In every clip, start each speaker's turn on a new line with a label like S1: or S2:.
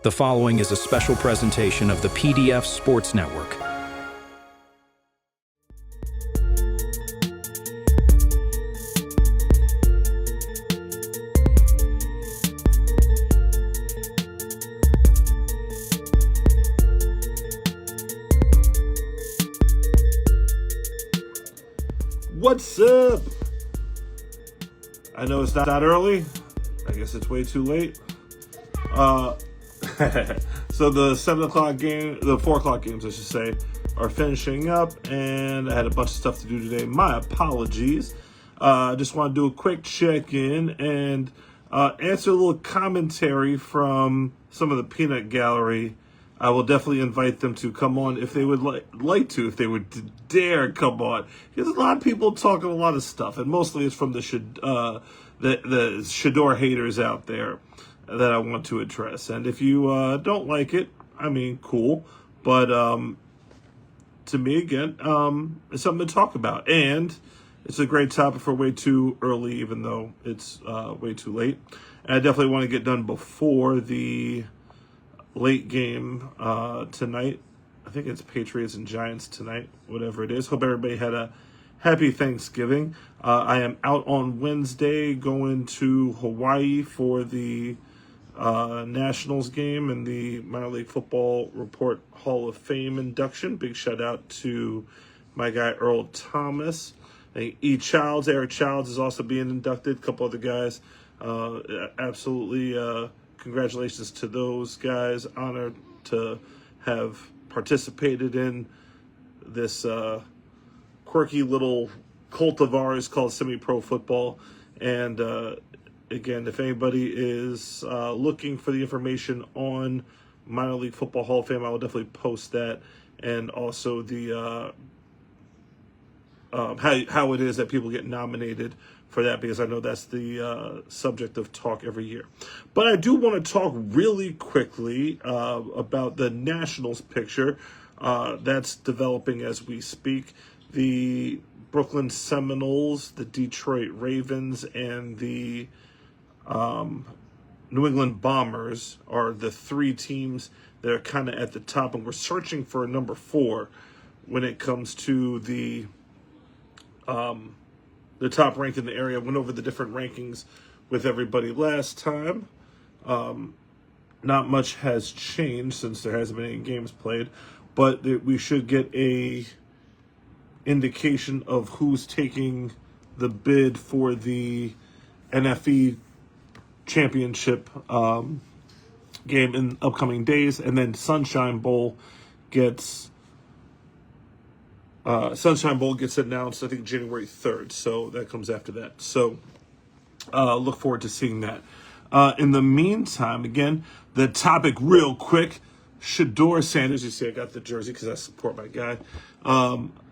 S1: The following is a special presentation of the PDF Sports Network.
S2: What's up? I know it's not early. I guess it's way too late. So the 7 o'clock game, the 4 o'clock games, I should say, are finishing up, and I had a bunch of stuff to do today. My apologies. I just want to do a quick check-in and answer a little commentary from some of the peanut gallery. I will definitely invite them to come on if they would like to, if they would dare come on. Because a lot of people talking a lot of stuff, and mostly it's from the Shadeur haters out there that I want to address. And if you don't like it, I mean, cool. But to me, again, it's something to talk about. And it's a great topic for way too early, even though it's way too late. And I definitely want to get done before the late game tonight. I think it's Patriots and Giants tonight, whatever it is. Hope everybody had a happy Thanksgiving. I am out on Wednesday going to Hawaii for the Nationals game and the Minor League Football Report Hall of Fame induction. Big shout out to my guy Earl Thomas. Eric Childs is also being inducted. A couple other guys. Absolutely congratulations to those guys. Honored to have participated in this quirky little cult of ours called semipro football. And again, if anybody is looking for the information on Minor League Football Hall of Fame, I will definitely post that, and also the how it is that people get nominated for that, because I know that's the subject of talk every year. But I do want to talk really quickly about the Nationals picture that's developing as we speak. The Brooklyn Seminoles, the Detroit Ravens, and the New England Bombers are the three teams that are kind of at the top, and we're searching for a number 4 when it comes to the top rank in the area. I went over the different rankings with everybody last time. Not much has changed since there hasn't been any games played, but we should get a indication of who's taking the bid for the NFE championship game in upcoming days, and then Sunshine Bowl gets announced, I think, January 3rd, so that comes after that. So look forward to seeing that. In the meantime, again, the topic real quick, Shadeur Sanders. You see I got the jersey because I support my guy.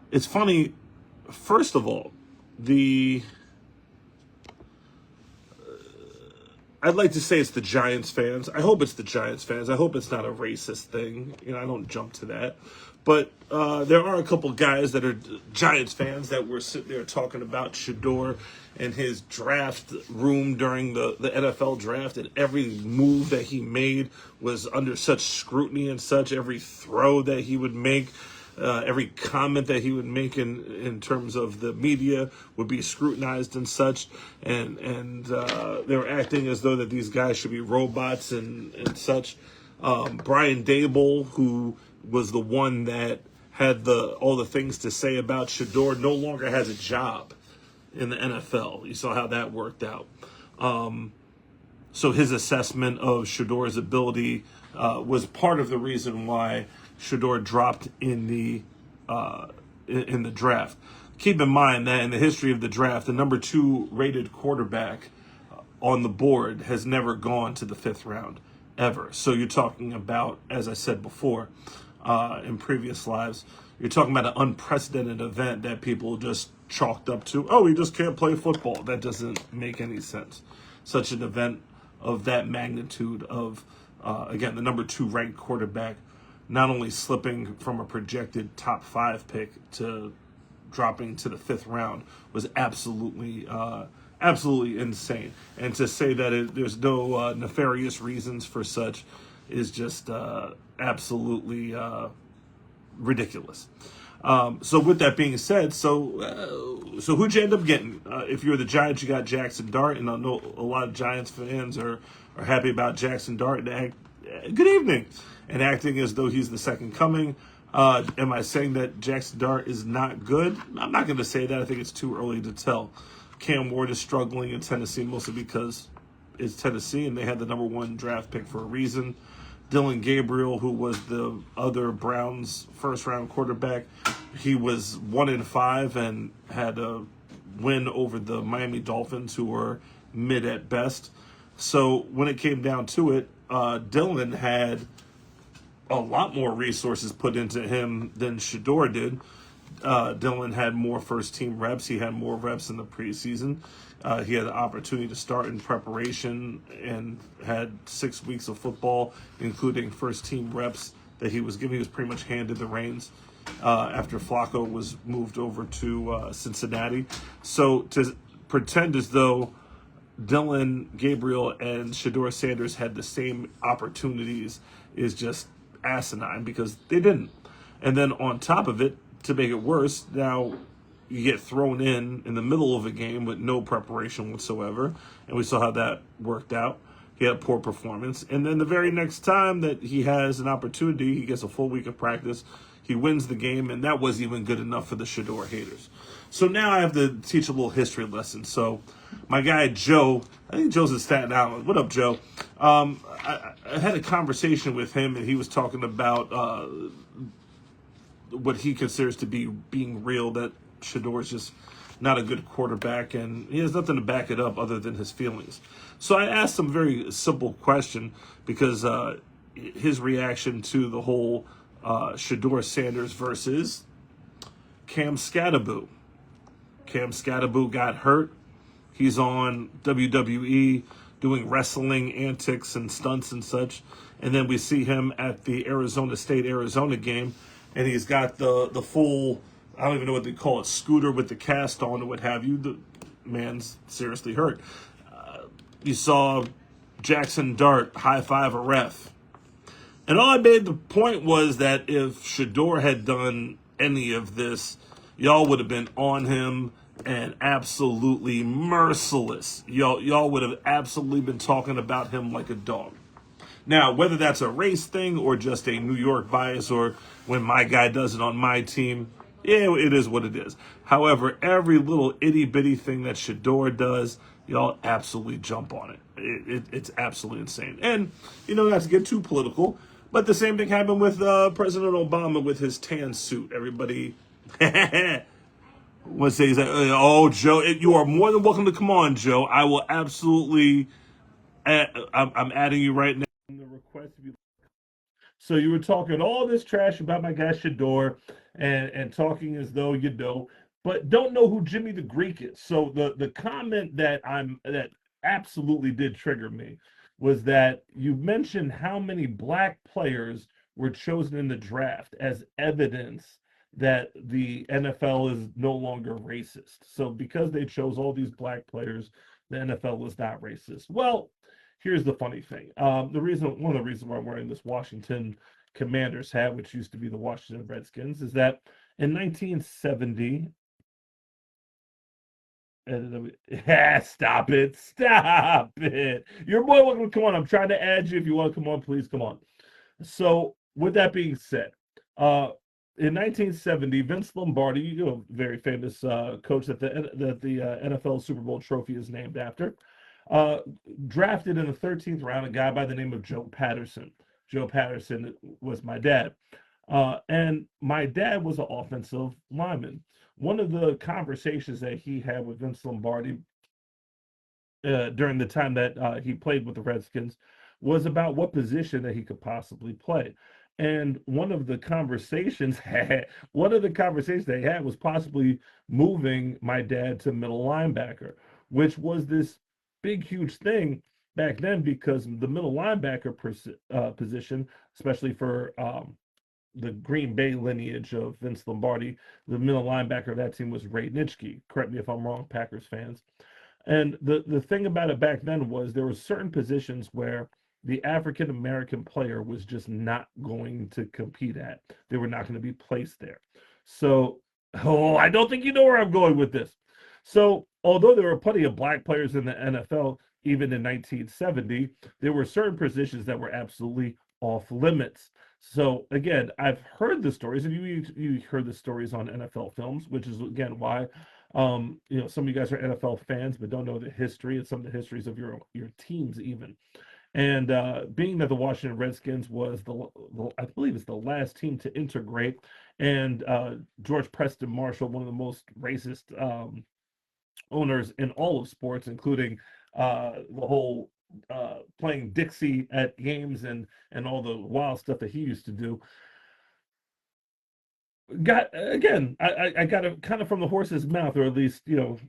S2: It's funny, first of all, I'd like to say it's the Giants fans. I hope it's the Giants fans. I hope it's not a racist thing. I don't jump to that. But there are a couple guys that are Giants fans that were sitting there talking about Shadeur and his draft room during the NFL draft, and every move that he made was under such scrutiny and such. Every throw that he would make, every comment that he would make in terms of the media would be scrutinized and such, and they were acting as though that these guys should be robots and such. Brian Dable, who was the one that had all the things to say about Shadeur, no longer has a job in the NFL. You saw how that worked out. So his assessment of Shadeur's ability was part of the reason why Shadeur dropped in the draft. Keep in mind that in the history of the draft, the number 2 rated quarterback on the board has never gone to the 5th round ever. So you're talking about, as I said before in previous lives, you're talking about an unprecedented event that people just chalked up to, oh, he just can't play football. That doesn't make any sense. Such an event of that magnitude of, again, the number 2 ranked quarterback not only slipping from a projected top 5 pick to dropping to the 5th round was absolutely insane. And to say that there's no nefarious reasons for such is just absolutely ridiculous. So with that being said, so who'd you end up getting? If you're the Giants, you got Jackson Dart, and I know a lot of Giants fans are happy about Jackson Dart. Good evening, and acting as though he's the second coming. Am I saying that Jackson Dart is not good? I'm not going to say that. I think it's too early to tell. Cam Ward is struggling in Tennessee mostly because it's Tennessee and they had the number 1 draft pick for a reason. Dylan Gabriel, who was the other Browns first-round quarterback, he was 1-5 and had a win over the Miami Dolphins, who were mid at best. So when it came down to it, Dylan had a lot more resources put into him than Shadeur did. Dylan had more first-team reps. He had more reps in the preseason. He had the opportunity to start in preparation and had 6 weeks of football, including first-team reps that he was given. He was pretty much handed the reins after Flacco was moved over to Cincinnati. So to pretend as though Dylan Gabriel and Shadeur Sanders had the same opportunities is just asinine, because they didn't. And then on top of it, to make it worse, now you get thrown in the middle of a game with no preparation whatsoever, and we saw how that worked out. He had a poor performance, and then the very next time that he has an opportunity, he gets a full week of practice, he wins the game, and that wasn't even good enough for the Shadeur haters. So now I have to teach a little history lesson. So my guy Joe, I think Joe's in Staten Island. What up, Joe? I had a conversation with him, and he was talking about what he considers to be being real, that Shadeur's just not a good quarterback, and he has nothing to back it up other than his feelings. So I asked him a very simple question, because his reaction to the whole Shadeur Sanders versus Cam Scatterboo. Cam Scatterboo got hurt. He's on WWE doing wrestling antics and stunts and such. And then we see him at the Arizona State-Arizona game, and he's got the full, I don't even know what they call it, scooter with the cast on or what have you. The man's seriously hurt. You saw Jackson Dart high-five a ref. And all I made the point was that if Shadeur had done any of this, y'all would have been on him and absolutely merciless. Y'all would have absolutely been talking about him like a dog. Now, whether that's a race thing or just a New York bias, or when my guy does it on my team, yeah, it is what it is. However, every little itty-bitty thing that Shadeur does, y'all absolutely jump on it. It's absolutely insane. And, not to get too political, but the same thing happened with President Obama with his tan suit. Everybody would say, he's like, oh, Joe, you are more than welcome to come on, Joe. I will absolutely, I'm adding you right now. The request if you. So you were talking all this trash about my guy Shadeur, and talking as though you know, but don't know who Jimmy the Greek is. So the comment that absolutely did trigger me was that you mentioned how many black players were chosen in the draft as evidence that the NFL is no longer racist. So because they chose all these black players, the NFL is not racist. Well, here's the funny thing. One of the reasons why I'm wearing this Washington Commanders hat, which used to be the Washington Redskins, is that in 1970, stop it. You're more welcome to come on. I'm trying to add you. If you want to come on, please come on. So with that being said, in 1970, Vince Lombardi, very famous coach that the NFL Super Bowl trophy is named after, drafted in the 13th round a guy by the name of Joe Patterson. Joe Patterson was my dad. And my dad was an offensive lineman. One of the conversations that he had with Vince Lombardi during the time that he played with the Redskins was about what position that he could possibly play. And one of the conversations they had was possibly moving my dad to middle linebacker, which was this big, huge thing back then, because the middle linebacker position, especially for the Green Bay lineage of Vince Lombardi, the middle linebacker of that team was Ray Nitschke. Correct me if I'm wrong, Packers fans. And the thing about it back then was there were certain positions where
S3: the African American player was just not going to compete at. They were not going to be placed there. So, oh, I don't think you know where I'm going with this. So, although there were plenty of black players in the NFL, even in 1970, there were certain positions that were absolutely off limits. So again, I've heard the stories, and you heard the stories on NFL films, which is again why some of you guys are NFL fans, but don't know the history and some of the histories of your teams even. And being that the Washington Redskins was I believe it's the last team to integrate, and George Preston Marshall, one of the most racist owners in all of sports, including the whole playing Dixie at games and all the wild stuff that he used to do. Got again, I got it kind of from the horse's mouth, or at least through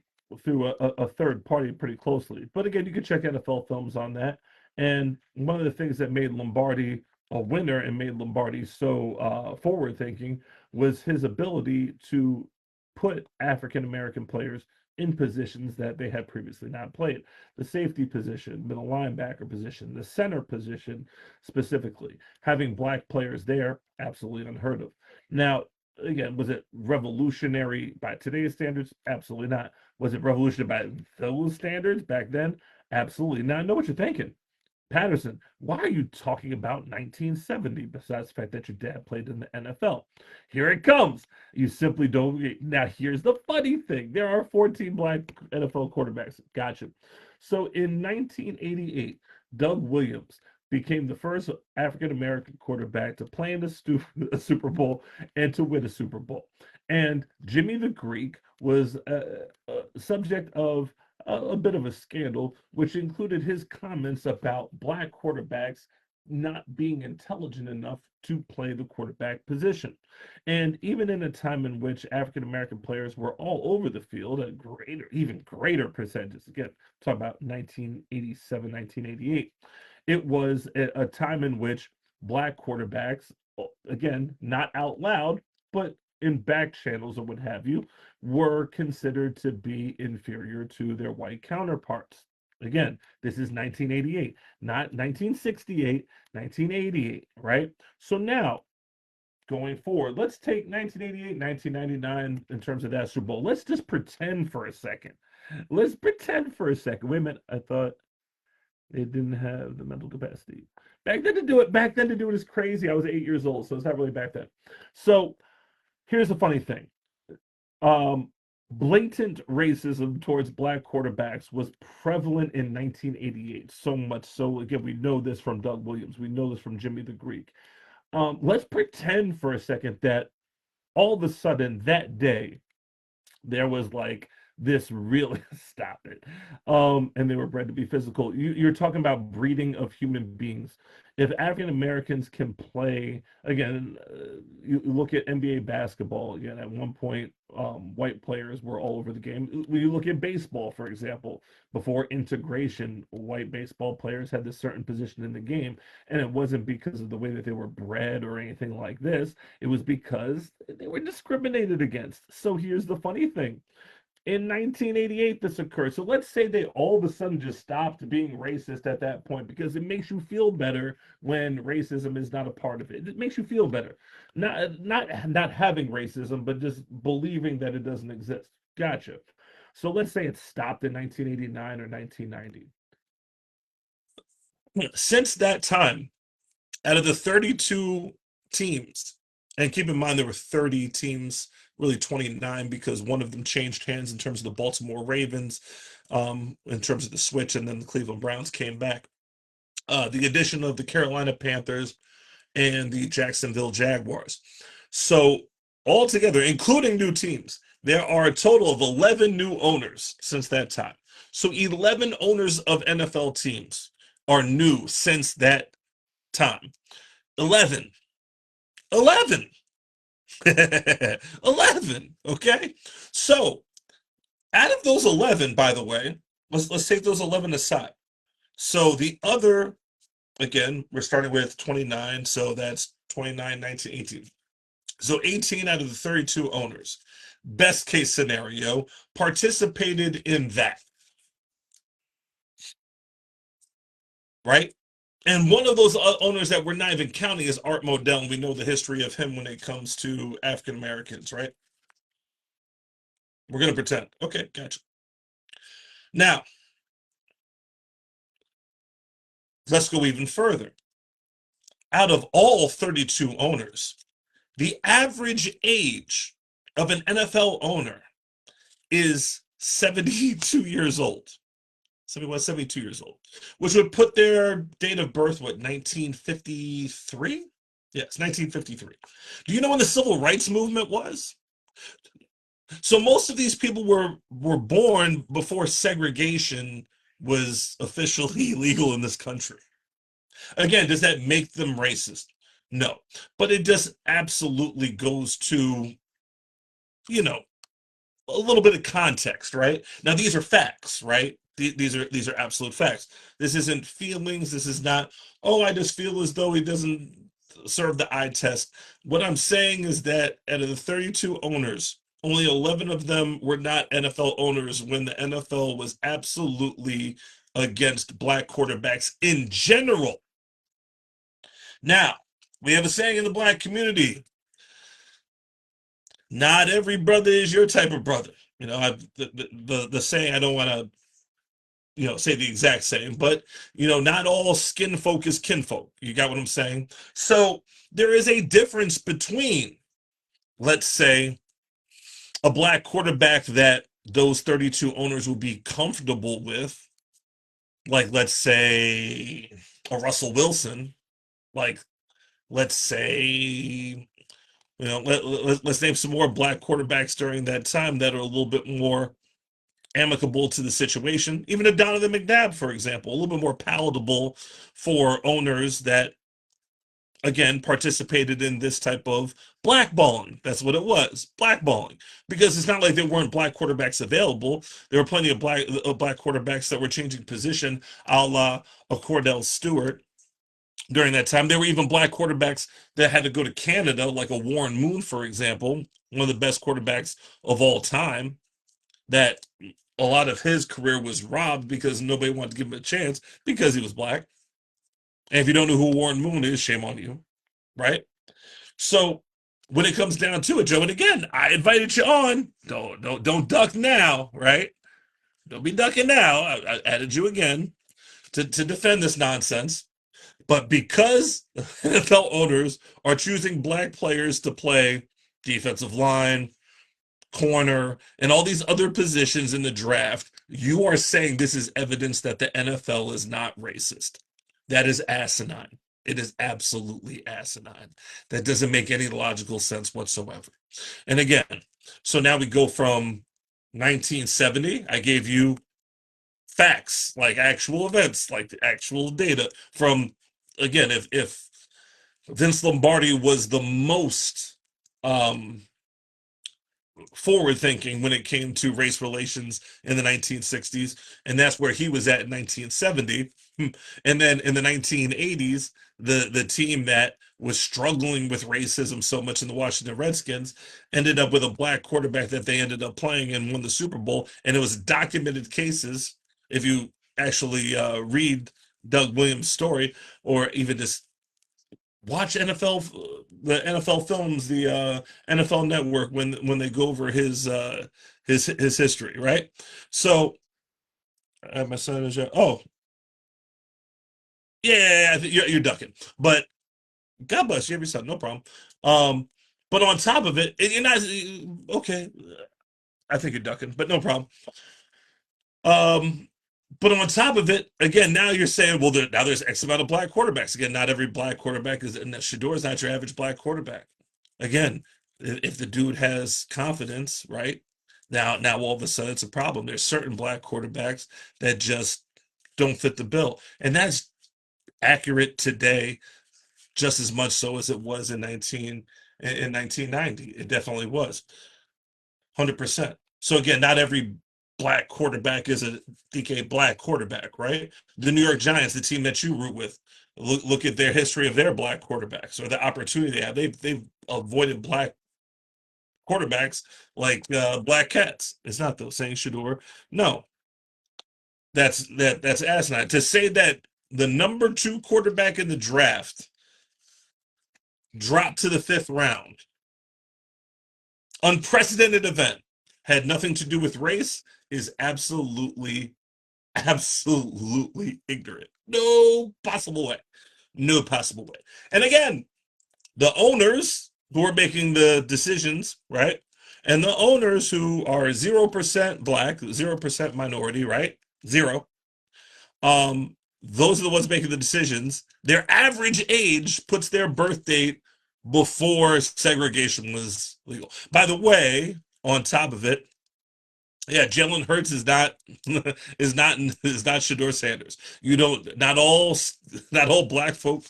S3: a third party pretty closely. But again, you can check NFL films on that. And one of the things that made Lombardi a winner and made Lombardi so forward thinking was his ability to put African American players in positions that they had previously not played. The safety position, middle linebacker position, the center position specifically. Having black players there, absolutely unheard of. Now, again, was it revolutionary by today's standards? Absolutely not. Was it revolutionary by those standards back then? Absolutely not. I know what you're thinking. Patterson, why are you talking about 1970 besides the fact that your dad played in the NFL? Here it comes. You simply don't. Now, here's the funny thing there are 14 black NFL quarterbacks. Gotcha. So in 1988, Doug Williams became the first African American quarterback to play in a Super Bowl and to win a Super Bowl. And Jimmy the Greek was a subject of a bit of a scandal, which included his comments about black quarterbacks not being intelligent enough to play the quarterback position. And even in a time in which African American players were all over the field at even greater percentages, again, talk about 1987, 1988, it was a time in which black quarterbacks, again, not out loud, but in back channels or what have you, were considered to be inferior to their white counterparts. Again, this is 1988, not 1968, 1988, right? So now, going forward, let's take 1988, 1999 in terms of that Super Bowl. Let's just pretend for a second. Let's pretend for a second. Wait a minute. I thought they didn't have the mental capacity. Back then to do it is crazy. I was 8 years old, so it's not really back then. So here's the funny thing. Blatant racism towards black quarterbacks was prevalent in 1988. So much so, again, we know this from Doug Williams. We know this from Jimmy the Greek. Let's pretend for a second that all of a sudden that day there was like this really stop it and they were bred to be physical. You're talking about breeding of human beings. If African Americans can play again, you look at NBA basketball again. At one point, white players were all over the game. When you look at baseball, for example, before integration, white baseball players had this certain position in the game, and it wasn't because of the way that they were bred or anything like this. It was because they were discriminated against. So here's the funny thing. In 1988, this occurred. So let's say they all of a sudden just stopped being racist at that point because it makes you feel better when racism is not a part of it. It makes you feel better. Not having racism, but just believing that it doesn't exist. Gotcha. So let's say it stopped in 1989 or 1990. Since that time, out of the 32 teams, and keep in mind there were 30 teams, really 29 because one of them changed hands in terms of the Baltimore Ravens, in terms of the switch, and then the Cleveland Browns came back. The addition of the Carolina Panthers and the Jacksonville Jaguars. So altogether, including new teams, there are a total of 11 new owners since that time. So 11 owners of NFL teams are new since that time. 11. 11. 11. Okay. So out of those 11, by the way, let's take those 11 aside. So the other, again, we're starting with 29. So that's 29, 19, 18. So 18 out of the 32 owners, best case scenario, participated in that. Right? And one of those owners that we're not even counting is Art Modell, and we know the history of him when it comes to African Americans, right? We're going to pretend. Okay, gotcha. Now, let's go even further. Out of all 32 owners, the average age of an NFL owner is 72 years old. 72 years old, which would put their date of birth, what, 1953? Yes, 1953. Do you know when the civil rights movement was? So most of these people were born before segregation was officially legal in this country. Again, does that make them racist? No, but it just absolutely goes to, you know, a little bit of context, right? Now these are facts, right? These are absolute facts. This isn't feelings. This is not, oh, I just feel as though he doesn't serve the eye test. What I'm saying is that out of the 32 owners, only 11 of them were not NFL owners when the NFL was absolutely against black quarterbacks in general. Now, we have a saying in the black community, not every brother is your type of brother. You know, the saying, I don't want to, say the exact same, but, not all skin folk is kinfolk. You got what I'm saying? So there is a difference between, let's say, a black quarterback that those 32 owners would be comfortable with, like, let's say, a Russell Wilson, like, let's say, let's name some more black quarterbacks during that time that are a little bit more amicable to the situation. Even a Donovan McNabb, for example, a little bit more palatable for owners that, again, participated in this type of blackballing. That's what it was, blackballing. Because it's not like there weren't black quarterbacks available. There were plenty of black quarterbacks that were changing position, a la a Cordell Stewart. During that time, there were even black quarterbacks that had to go to Canada, like a Warren Moon, for example, one of the best quarterbacks of all time, that a lot of his career was robbed because nobody wanted to give him a chance because he was black. And if you don't know who Warren Moon is, shame on you, right? So when it comes down to it, Joe, and again, I invited you on. Don't duck now, right? Don't be ducking now. I added you again to defend this nonsense. But because NFL owners are choosing black players to play defensive line, corner, and all these other positions in the draft, you are saying this is evidence that the NFL is not racist. That is asinine. It is absolutely asinine. That doesn't make any logical sense whatsoever. And again, so now we go from 1970. I gave you facts, like actual events, like the actual data from, again, if Vince Lombardi was the most forward thinking when it came to race relations in the 1960s, and that's where he was at in 1970. And then in the 1980s, the team that was struggling with racism so much in the Washington Redskins ended up with a black quarterback that they ended up playing and won the Super Bowl. And it was documented cases. If you actually read Doug Williams' story, or even just watch the NFL films, the NFL Network, when they go over his history, right? So my son is, oh yeah, you're ducking, but God bless you, every son, no problem. But on top of it, you're not okay. I think you're ducking, but no problem. But on top of it, again, now you're saying, well, now there's X amount of black quarterbacks. Again, not every black quarterback is, and Shadeur is not your average black quarterback. Again, if the dude has confidence, right? Now all of a sudden it's a problem. There's certain black quarterbacks that just don't fit the bill. And that's accurate today, just as much so as it was in 1990. It definitely was. 100%. So again, not every black quarterback is a DK black quarterback, right? The New York Giants, the team that you root with, look at their history of their black quarterbacks or the opportunity they have. They've avoided black quarterbacks like black cats. It's not though saying Shadeur. No, that's asinine. To say that
S4: the number 2 quarterback in the draft dropped to the 5th round. Unprecedented event. Had nothing to do with race, is absolutely ignorant. No possible way. No possible way. And again, the owners who are making the decisions, right? And the owners who are 0% black, 0% minority, right? Zero. Those are the ones making the decisions. Their average age puts their birth date before segregation was legal. By the way, on top of it, yeah, Jalen Hurts is not Shadeur Sanders. You don't not all black folk,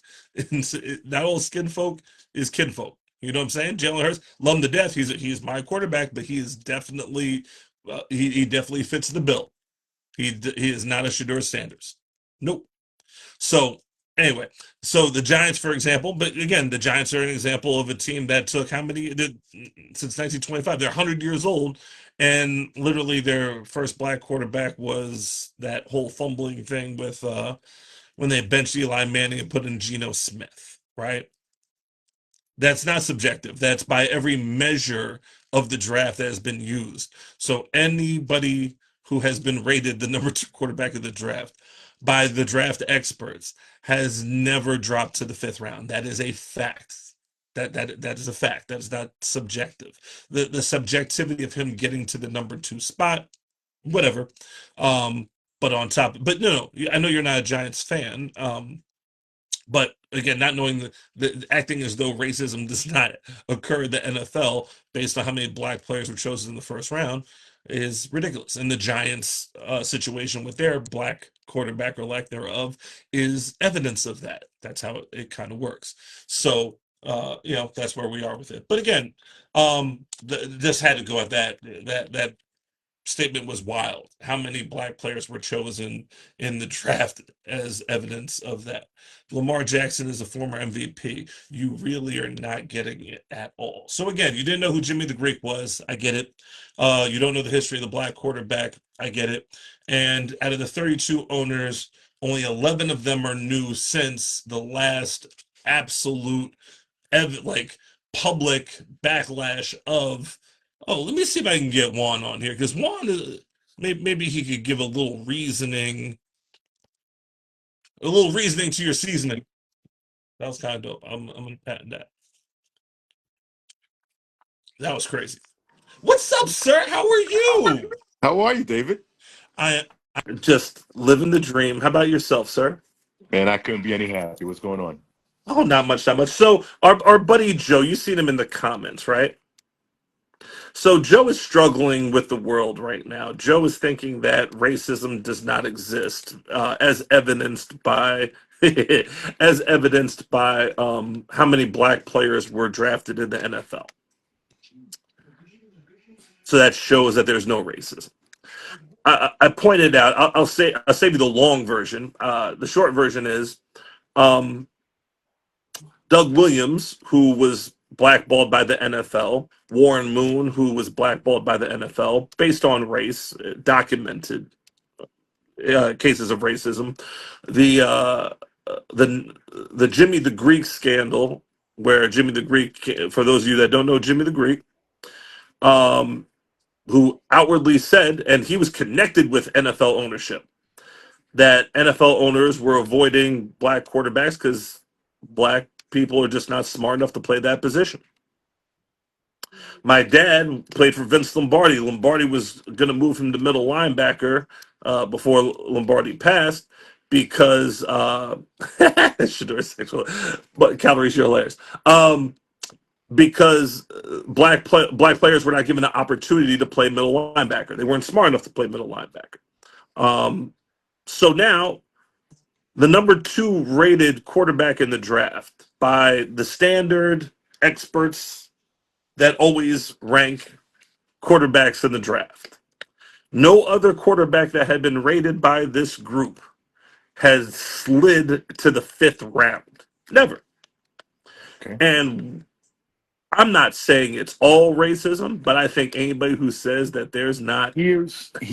S4: not all skin folk is kinfolk. You know what I'm saying? Jalen Hurts, love him to death. He's my quarterback, but he is definitely he definitely fits the bill. He is not a Shadeur Sanders. Nope. So anyway, so the Giants, for example, but again, the Giants are an example of a team that took how many since 1925? They're 100 years old, and literally their first black quarterback was that whole fumbling thing with when they benched Eli Manning and put in Geno Smith, right? That's not subjective. That's by every measure of the draft that has been used. So anybody who has been rated the number 2 quarterback of the draft by the draft experts has never dropped to the 5th round. That is a fact. That is a fact. That is not subjective. The subjectivity of him getting to the number 2 spot, whatever. But on top, but no, I know you're not a Giants fan. But again, not knowing the acting as though racism does not occur in the NFL based on how many black players were chosen in the first round is ridiculous. And the Giants' situation with their black quarterback or lack thereof is evidence of that. That's how it kind of works. So, that's where we are with it. But again, this had to go at that statement was wild. How many black players were chosen in the draft as evidence of that? Lamar Jackson is a former MVP. You really are not getting it at all. So again, you didn't know who Jimmy the Greek was. I get it. You don't know the history of the black quarterback. I get it. And out of the 32 owners, only 11 of them are new since the last absolute public backlash of, oh, let me see if I can get Juan on here, because Juan is maybe he could give a little reasoning to your seasoning. That was kind of dope. I'm gonna patent that. That was crazy. What's up, sir? How are you?
S5: How are you, David?
S4: I'm just living the dream. How about yourself, sir?
S5: Man, I couldn't be any happier. What's going on?
S4: Oh, not much, not much. So our buddy Joe, you seen him in the comments, right? So Joe is struggling with the world right now. Joe is thinking that racism does not exist, as evidenced by how many black players were drafted in the NFL. So that shows that there's no racism. I pointed out. I'll save you the long version. The short version is Doug Williams, who was blackballed by the NFL, Warren Moon, who was blackballed by the NFL based on race, documented cases of racism. The Jimmy the Greek scandal, where Jimmy the Greek, for those of you that don't know Jimmy the Greek, who outwardly said, and he was connected with NFL ownership, that NFL owners were avoiding black quarterbacks because black people are just not smart enough to play that position. My dad played for Vince Lombardi. Lombardi was going to move him to middle linebacker before Lombardi passed because Shadeur sexual, but calories are hilarious. Because black players were not given the opportunity to play middle linebacker. They weren't smart enough to play middle linebacker. So now, the number 2 rated quarterback in the draft by the standard experts that always rank quarterbacks in the draft. No other quarterback that had been rated by this group has slid to the 5th round. Never.
S5: Okay.
S4: And I'm not saying it's all racism, but I think anybody who says that there's not.
S5: Here's where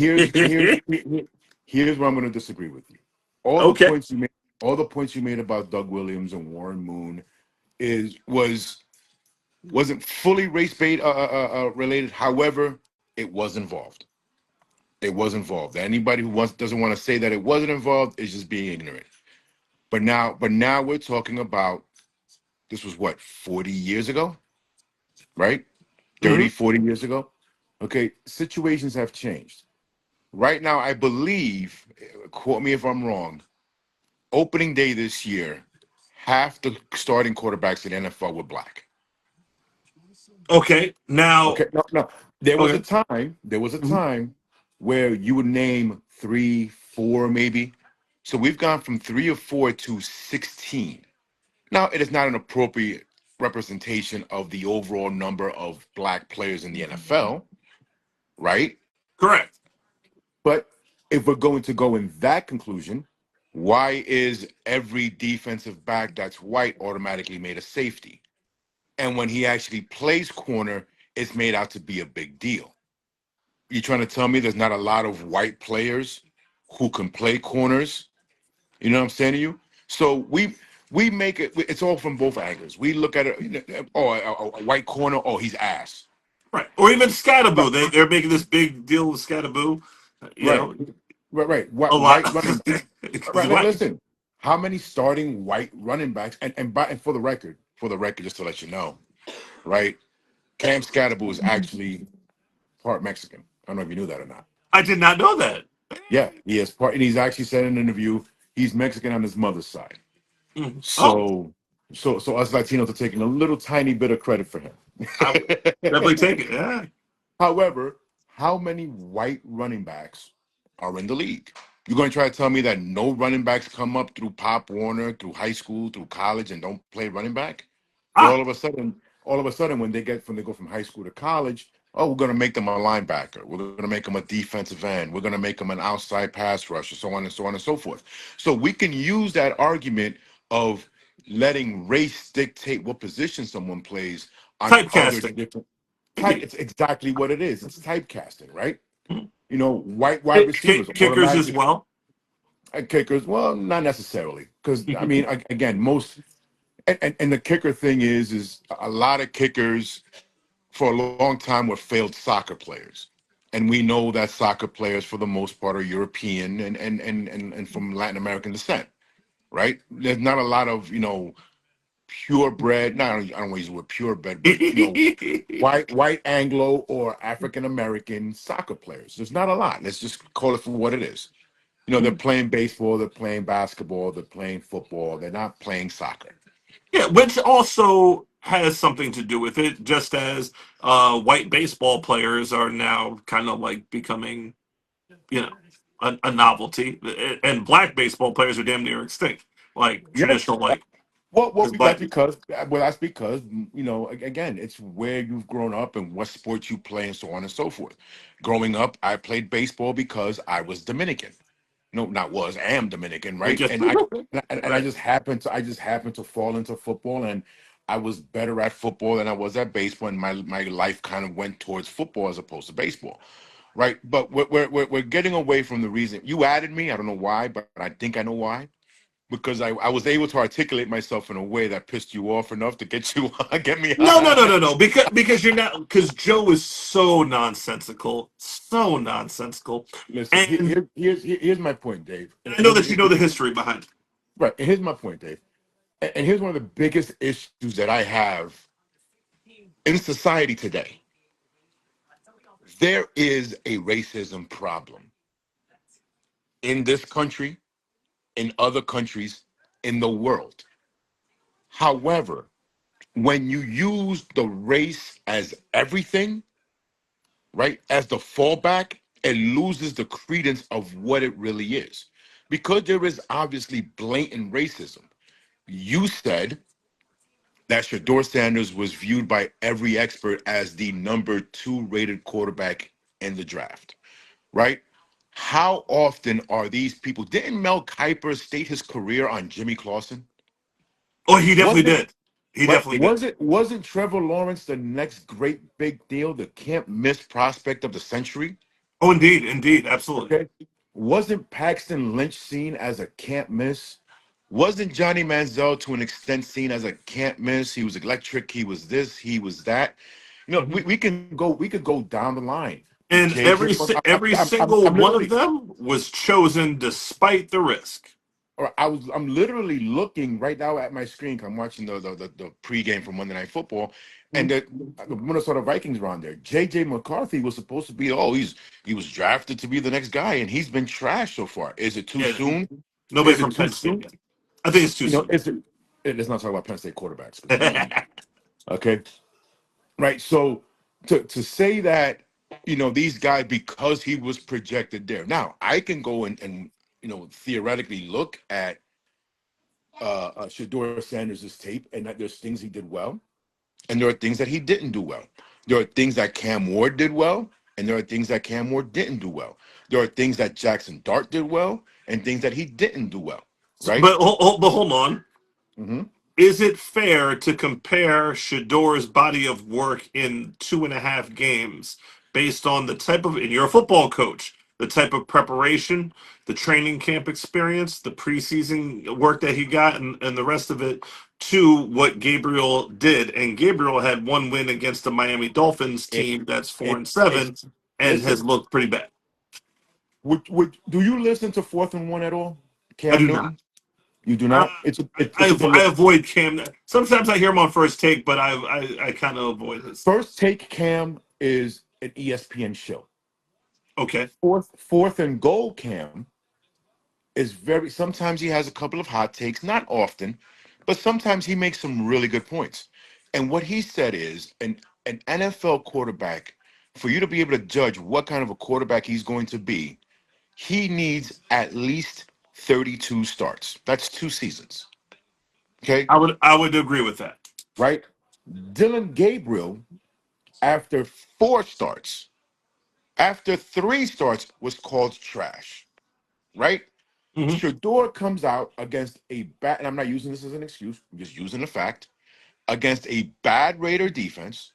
S5: I'm going to disagree with you. All the
S4: Okay.
S5: points you made all the points you made about Doug Williams and Warren Moon wasn't fully race bait related. However, it was involved. It was involved. Anybody who doesn't want to say that it wasn't involved is just being ignorant. But now we're talking about, this was what, 40 years ago, right? 30,
S2: Mm-hmm.
S5: 40 years ago. Okay, situations have changed. Right now, I believe, quote me if I'm wrong, opening day this year, half the starting quarterbacks in the NFL were black.
S2: Okay, now,
S5: Okay, no. There was a
S2: okay.
S5: time,
S2: Mhm.
S5: where you would name 3, 4, maybe. So we've gone from 3 or 4 to 16. Now, it is not an appropriate representation of the overall number of black players in the NFL, right?
S2: Correct.
S5: But if we're going to go in that conclusion, why is every defensive back that's white automatically made a safety? And when he actually plays corner, it's made out to be a big deal. You trying to tell me there's not a lot of white players who can play corners? You know what I'm saying to you? So we make it. It's all from both angles. We look at it. Oh, a white corner. Oh, he's ass.
S2: Right. Or even
S5: Right,
S2: Scattaboo. They're making this big deal with Scattaboo. You
S5: right,
S2: know,
S5: right.
S2: a lot.
S5: White running.
S2: Because
S5: Right.
S2: he's white.
S5: Listen, how many starting white running backs? And for the record, just to let you know, right? Cam Scatterbull is actually part Mexican. I don't know if you knew that or not.
S2: I did not know that.
S5: Yeah, he is part, and he's actually said in an interview he's Mexican on his mother's side.
S2: Mhm. Oh,
S5: So, so us Latinos are taking a little tiny bit of credit for him.
S2: I would definitely take it. Yeah.
S5: However, how many white running backs are in the league? You're going to try to tell me that no running backs come up through Pop Warner, through high school, through college, and don't play running back? But
S2: Ah,
S5: all of a sudden, when they go from high school to college, oh, we're going to make them a linebacker. We're going to make them a defensive end. We're going to make them an outside pass rusher, so on and so on and so forth. So we can use that argument of letting race dictate what position someone plays on other
S2: typecasting.
S5: different type. It's exactly what it is. It's typecasting, right?
S2: Mhm.
S5: White wide receivers
S2: Kickers as
S5: automatically
S2: well.
S5: kickers. Well, not necessarily, because I
S2: Mhm.
S5: mean, again, most and the kicker thing is a lot of kickers for a long time were failed soccer players, and we know that soccer players for the most part are European and from Latin American descent, right? There's not a lot of purebred. No, I don't want to use the word purebred, but white Anglo or African American soccer players. There's not a lot. Let's just call it for what it is. They're playing baseball, they're playing basketball, they're playing football. They're not playing soccer.
S2: Yeah, which also has something to do with it, just as white baseball players are now kind of like becoming, a novelty, and black baseball players are damn near extinct, like
S5: Yes.
S2: traditional, like
S5: Well,
S2: because black.
S5: that's because again, it's where you've grown up and what sports you play and so on and so forth. Growing up, I played baseball because I was Dominican. No, not was, I am Dominican,
S2: It
S5: right?
S2: just
S5: And I
S2: right.
S5: just happened to fall into football, and I was better at football than I was at baseball, and my life kind of went towards football as opposed to baseball, right? But we're getting away from the reason you added me. I don't know why, but I think I know why. Because I was able to articulate myself in a way that pissed you off enough to get me
S2: No, no, no,
S5: hot.
S2: no, no. Because you're not, because Joe is so nonsensical,
S5: Listen,
S2: and
S5: here's my point, Dave.
S2: I know that you know the history behind it.
S5: Right, and here's my point, Dave. And here's one of the biggest issues that I have in society today. There is a racism problem in this country, in other countries, in the world. However, when you use the race as everything, right, as the fallback, it loses the credence of what it really is. Because there is obviously blatant racism. You said that Shadeur Sanders was viewed by every expert as the number 2 rated quarterback in the draft, right? How often are these people? Didn't Mel Kiper state his career on Jimmy Clausen?
S2: Oh, he definitely
S5: Wasn't
S2: did. He
S5: right?
S2: definitely did.
S5: Wasn't Trevor Lawrence the next great big deal, the can't miss prospect of the century?
S2: Oh, indeed, indeed, absolutely.
S5: Okay. Wasn't Paxton Lynch seen as a can't miss? Wasn't Johnny Manziel to an extent seen as a can't miss? He was electric. He was this. He was that. You know,
S3: Mhm.
S5: we could go down the line.
S2: And
S5: JJ,
S2: every single
S5: I'm
S2: one of
S5: literally,
S2: them was chosen despite the risk.
S5: or I'm literally looking right now at my screen. 'Cause I'm watching the pregame from Monday Night Football, and the Minnesota Vikings were on there. JJ McCarthy was supposed to be, he was drafted to be the next guy, and he's been trashed so far. Is it too
S2: Yeah,
S5: soon?
S2: nobody
S5: Is it
S2: from
S5: too
S2: Penn State
S5: soon?
S2: yet. I think it's too
S5: You know,
S2: soon.
S5: is it? Let's not talk about Penn State quarterbacks because okay, right. So to say that, these guys, because he was projected there. Now I can go and theoretically look at Shadeur Sanders' tape, and that there's things he did well, and there are things that he didn't do well. There are things that Cam Ward did well, and there are things that Cam Ward didn't do well. There are things that Jackson Dart did well, and things that he didn't do well. Right?
S2: But hold on.
S5: Mm-hmm.
S2: Is it fair to compare Shador's body of work in 2.5 games based on the type of, and you're a football coach, the type of preparation, the training camp experience, the preseason work that he got, and the rest of it to what Gabriel did? And Gabriel had one win against the Miami Dolphins
S5: It
S2: team that's four
S5: it
S2: and
S5: it's
S2: seven and has
S5: listen.
S2: looked pretty bad.
S5: Would do you listen to Fourth and One at all,
S2: I
S5: Cam
S2: do not.
S5: Newton? You do
S2: Uh,
S5: not. It's a good
S2: I
S5: look.
S2: avoid Cam. Sometimes I hear him on first take, but I kind of avoid his stuff.
S5: First Take Cam is an ESPN show.
S2: Okay.
S5: Fourth and Goal Cam is very. Sometimes he has a couple of hot takes, not often, but sometimes he makes some really good points. And what he said is, an NFL quarterback, for you to be able to judge what kind of a quarterback he's going to be, he needs at least 32 starts. That's 2 seasons. Okay,
S2: I would agree with that.
S5: right? Dylan Gabriel, after 4 starts, after 3 starts, was called trash, right?
S2: Hmm.
S5: Shador comes out against a bad, and I'm not using this as an excuse, I'm just using the fact, against a bad Raider defense,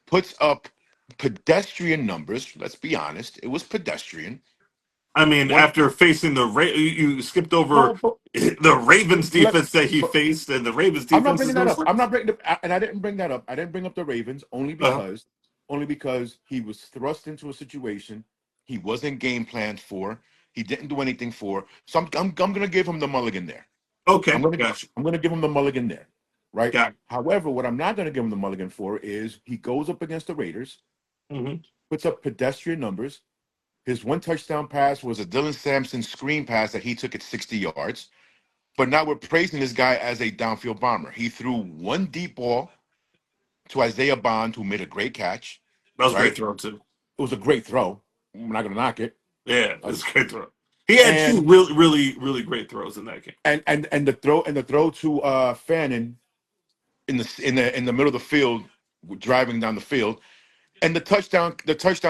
S5: puts up pedestrian numbers. Let's be honest, it was pedestrian.
S2: I mean,
S5: One,
S2: after facing you skipped over
S5: no, but
S2: the Ravens
S5: let,
S2: defense that he
S5: but
S2: faced, and the Ravens
S5: I'm not
S2: defense is
S5: bringing
S2: no
S5: that up. I'm
S2: sense.
S5: not bringing, and I didn't bring that up. I didn't bring up the Ravens
S2: Uh,
S5: only because he was thrust into a situation he wasn't game planned for. He didn't do anything for. So I'm going to give him the mulligan there.
S2: okay, gotcha.
S5: I'm going to give him the mulligan there, right?
S2: Got.
S5: However, what I'm not going to give him the mulligan for is he goes up against the Raiders,
S2: Hmm.
S5: puts up pedestrian numbers. His one touchdown pass was a Dylan Sampson screen pass that he took at 60 yards. But now we're praising this guy as a downfield bomber. He threw one deep ball to Isaiah Bond, who made a great catch,
S2: That was a
S5: right?
S2: great throw too.
S5: It was a great throw. I'm not going to knock it.
S2: Yeah, it
S5: Uh,
S2: was a great throw. He had two
S5: and
S2: really, really, really great throws in that game.
S5: the throw to Fannin in the middle of the field, driving down the field, and the touchdown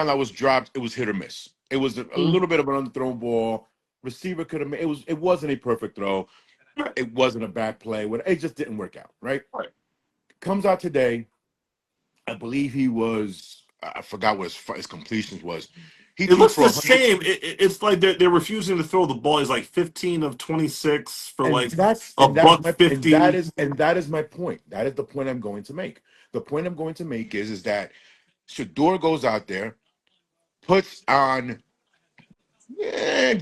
S5: that was dropped, it was hit or miss. It was a
S2: Mhm.
S5: little bit of an underthrown ball. Receiver could have made it wasn't a perfect throw.
S2: Right,
S5: It wasn't a bad play. It just didn't work out, right?
S2: right.
S5: Comes out today. I believe he was. I forgot what his completions was. He
S2: It
S5: threw
S2: looks
S5: for
S2: the
S5: 100,
S2: same. It's like they're refusing to throw the ball. He's like 15 of 26 for
S5: and
S2: like
S5: that's
S2: a
S5: and that's
S2: buck
S5: my and
S2: 50.
S5: that is my point. That is the point I'm going to make. The point I'm going to make is that Shador goes out there, puts on,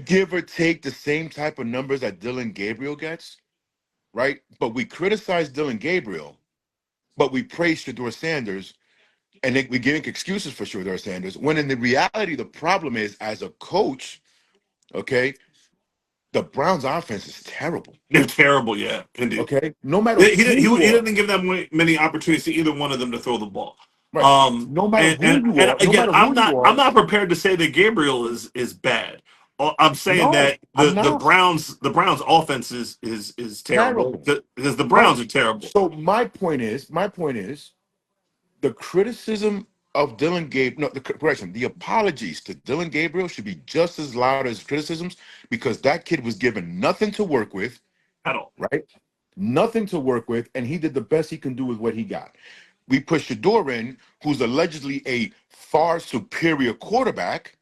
S5: give or take, the same type of numbers that Dylan Gabriel gets, right? But we criticize Dylan Gabriel, but we praise Shador Sanders, and we're giving excuses for Shador Sanders. When in the reality, the problem is, as a coach, okay, the Browns' offense is terrible.
S2: They're terrible, yeah, indeed.
S5: Okay, no matter
S2: He
S5: who
S2: didn't, he,
S5: you
S2: he
S5: are,
S2: didn't give them many opportunities to either one of them to throw the ball.
S5: right? No matter
S2: And
S5: who you are, no
S2: again,
S5: matter
S2: I'm
S5: who
S2: not
S5: you
S2: I'm
S5: are,
S2: not prepared to say that Gabriel is bad. I'm saying
S5: no,
S2: that
S5: I'm
S2: the
S5: not
S2: Browns offense is terrible
S5: terrible,
S2: because the
S5: right?
S2: Browns are terrible.
S5: So my point is, the criticism of Dylan Gabriel, no, the correction, the apologies to Dylan Gabriel should be just as loud as criticisms, because that kid was given nothing to work with,
S2: At all.
S5: right? Nothing to work with, and he did the best he can do with what he got. We put Shador in, who's allegedly a far superior quarterback,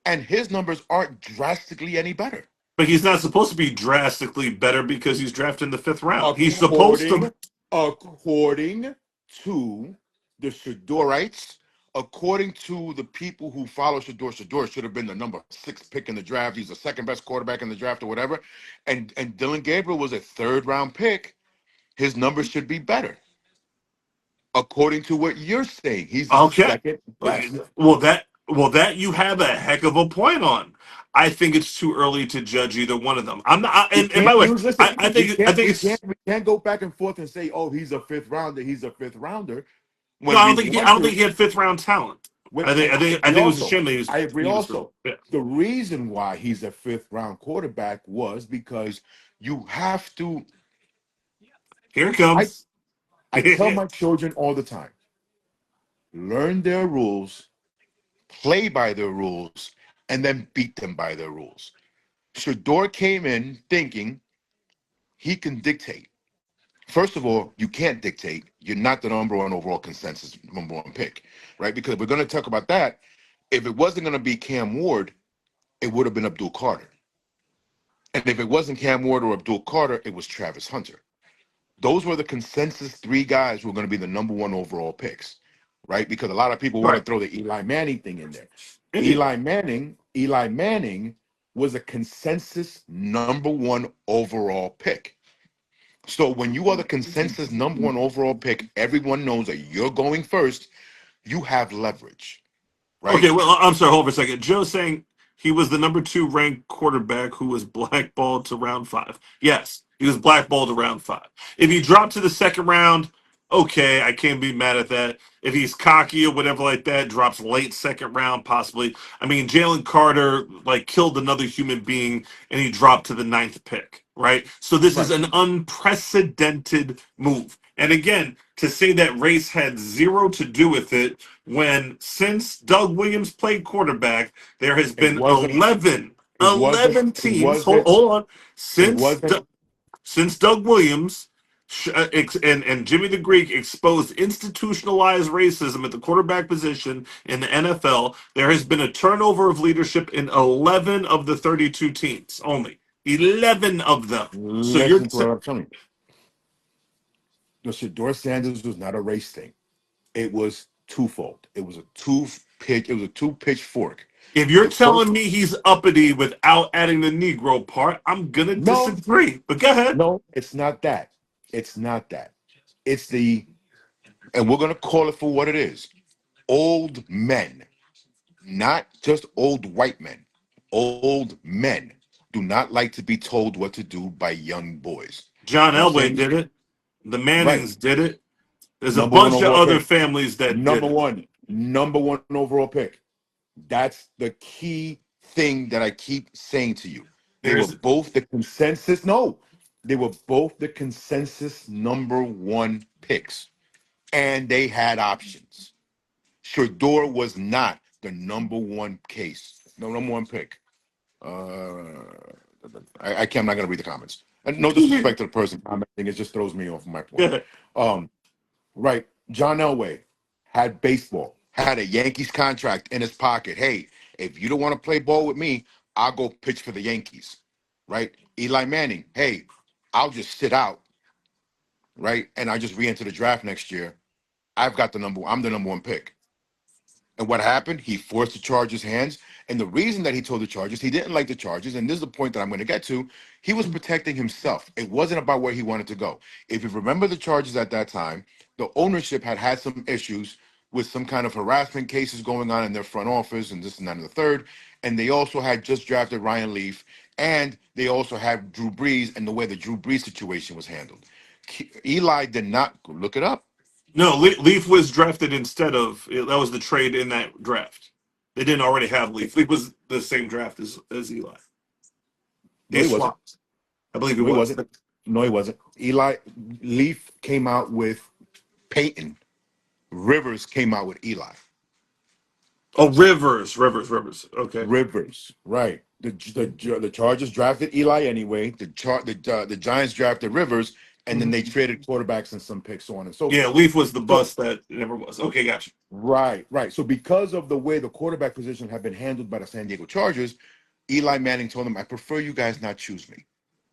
S5: and his numbers aren't drastically any better.
S2: But he's not supposed to be drastically better because he's drafted in the 5th round. He's supposed to.
S5: According to the Shadeurites, according to the people who follow Shadeur should have been the number 6 pick in the draft. He's the second best quarterback in the draft or whatever. And Dylan Gabriel was a 3rd round pick. His numbers should be better. According to what you're saying, he's the
S2: Okay.
S5: 2nd best.
S2: Well, that you have a heck of a point on. I think it's too early to judge either one of them. I'm not. And by the way,
S5: Listen,
S2: I think it's.
S5: we can't go back and forth and say, oh, he's a 5th rounder. He's a 5th rounder.
S2: No, I don't think he had 5th round talent. I think it was a shame that he was.
S5: I agree.
S2: Yeah.
S5: The reason why he's a 5th round quarterback was because you have to.
S2: Here it comes.
S5: I tell my children all the time, learn their rules, play by their rules, and then beat them by their rules. Shadeur came in thinking he can dictate. First of all, you can't dictate. You're not the number 1 overall consensus number 1 pick, right? Because we're going to talk about that. If it wasn't going to be Cam Ward, it would have been Abdul Carter. And if it wasn't Cam Ward or Abdul Carter, it was Travis Hunter. Those were the consensus 3 guys who were going to be the number 1 overall picks, right? Because a lot of people want to throw the Eli Manning thing in there. Eli Manning was a consensus number 1 overall pick. So when you are the consensus number 1 overall pick, everyone knows that you're going first. You have leverage, right?
S2: Okay, well, I'm sorry. Hold for a second. Joe's saying he was the number 2 ranked quarterback who was blackballed to round 5. Yes, he was blackballed to round 5. If he dropped to the 2nd round, okay, I can't be mad at that. If he's cocky or whatever like that, drops late 2nd round, possibly. I mean, Jalen Carter killed another human being, and he dropped to the 9th pick, right? So this is an unprecedented move. And again, to say that race had 0 to do with it, when since Doug Williams played quarterback, there has been 11 teams. Hold on. Since Doug Williams and Jimmy the Greek exposed institutionalized racism at the quarterback position in the NFL, there has been a turnover of leadership in 11 of the 32 teams. Only 11 of them. So
S5: Listen to what I'm telling you. The Shadeur Sanders was not a race thing. It was twofold. It was a 2-pitch. It was a 2-pitch fork.
S2: If you're telling me he's uppity without adding the Negro part, I'm gonna disagree. But go ahead.
S5: No, it's not that. It's not that. It's the, and we're gonna call it for what it is. Old men, not just old white men. Old men do not like to be told what to do by young boys.
S2: John Elway did it. The Mannings did it. There's a bunch of other families that
S5: number 1 overall pick. That's the key thing that I keep saying to you. They were both the consensus. No, they were both the consensus number 1 picks, and they had options. Shadeur was not the number 1 case, no number 1 pick. I'm not going to read the comments. And no disrespect to the person commenting, it just throws me off my point. Right, John Elway had baseball, had a Yankees contract in his pocket. Hey, if you don't want to play ball with me, I'll go pitch for the Yankees. Right, Eli Manning. Hey, I'll just sit out. Right, and I just re-enter the draft next year. I'm the number 1 pick. And what happened? He forced the Chargers' hands. And the reason that he told the Chargers, he didn't like the Chargers, and this is the point that I'm going to get to, he was protecting himself. It wasn't about where he wanted to go. If you remember the Chargers at that time, the ownership had some issues with some kind of harassment cases going on in their front office and this and that and the third. And they also had just drafted Ryan Leaf, and they also had Drew Brees and the way the Drew Brees situation was handled. Eli did not, look it up.
S2: No, Leaf was drafted instead of, that was the trade in that draft. They didn't already have Leaf. Leaf was the same draft as Eli.
S5: They swapped.
S2: I believe it was.
S5: No, he wasn't. Leaf came out with Peyton. Rivers came out with Eli.
S2: Oh, Rivers. Okay.
S5: Rivers, right. The Chargers drafted Eli anyway. The Giants drafted Rivers, and then they traded quarterbacks and some picks, so on and so forth.
S2: Yeah, Leaf was the bust that never was. Okay, gotcha.
S5: Right. So because of the way the quarterback position had been handled by the San Diego Chargers, Eli Manning told him, I prefer you guys not choose me.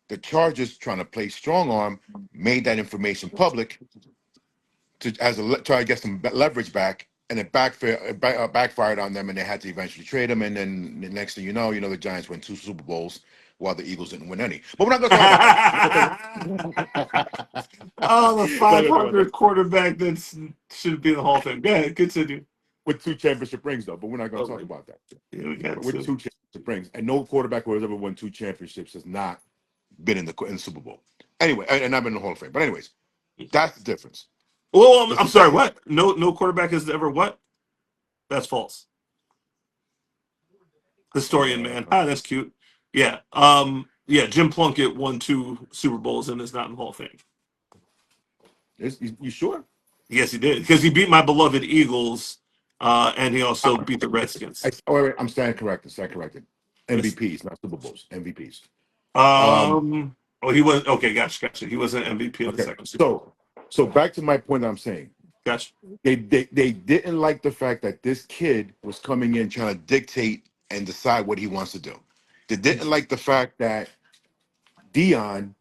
S5: The Chargers, trying to play strong arm, made that information public to try to get some leverage back, and it backfired on them, and they had to eventually trade him. And then the next thing you know, the Giants won 2 Super Bowls while the Eagles didn't win any. But we're not going to talk about that.
S2: Oh, the
S5: We're not gonna talk about
S2: 500
S5: that.
S2: quarterback that should be in the Hall of Fame. Go ahead, continue.
S5: With 2 championship rings, though, but we're not going to talk
S2: Okay.
S5: about that.
S2: Yeah, we got
S5: With 2
S2: two.
S5: championship rings, and no quarterback who has ever won 2 championships has not been in the Super Bowl. Anyway, and I've been in the Hall of Fame. But anyways, that's the difference.
S2: Oh, I'm,
S5: The
S2: I'm sorry.
S5: second,
S2: What? No quarterback has ever what? That's false. Historian man. Ah, that's cute. Yeah. Yeah. Jim Plunkett won 2 Super Bowls and is not in the Hall of Fame.
S5: you sure?
S2: Yes, he did because he beat my beloved Eagles, and he also beat the Redskins.
S5: Wait, I'm standing corrected.
S2: Yes.
S5: MVPs, not Super Bowls. MVPs.
S2: Oh, he was okay. Gotcha. He was an MVP of the
S5: Okay.
S2: second Super Bowl.
S5: So back to my point. I'm saying
S2: Gotcha.
S5: they didn't like the fact that this kid was coming in trying to dictate and decide what he wants to do. They didn't like the fact that Dion.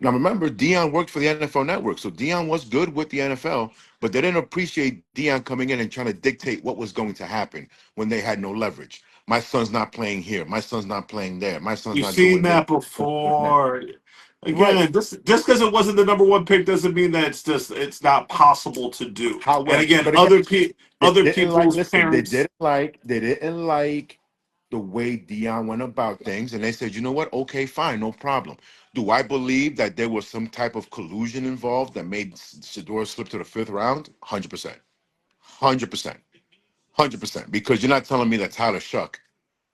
S5: Now remember, Dion worked for the NFL Network, so Dion was good with the NFL, but they didn't appreciate Dion coming in and trying to dictate what was going to happen when they had no leverage. My son's not playing here. My son's not playing there. My son's
S2: You've
S5: not
S2: seen
S5: doing this.
S2: that before.
S5: Right.
S2: Again, just because it wasn't the number one pick doesn't mean that it's not possible to do. And
S5: However,
S2: again,
S5: but again, they
S2: other
S5: didn't like.
S2: people's
S5: Listen, they
S2: parents.
S5: didn't like the way Dion went about things, and they said, you know what? Okay, fine, no problem. Do I believe that there was some type of collusion involved that made Shadeur slip to the 5th round? 100%, 100%, 100%. Because you're not telling me that Tyler Shuck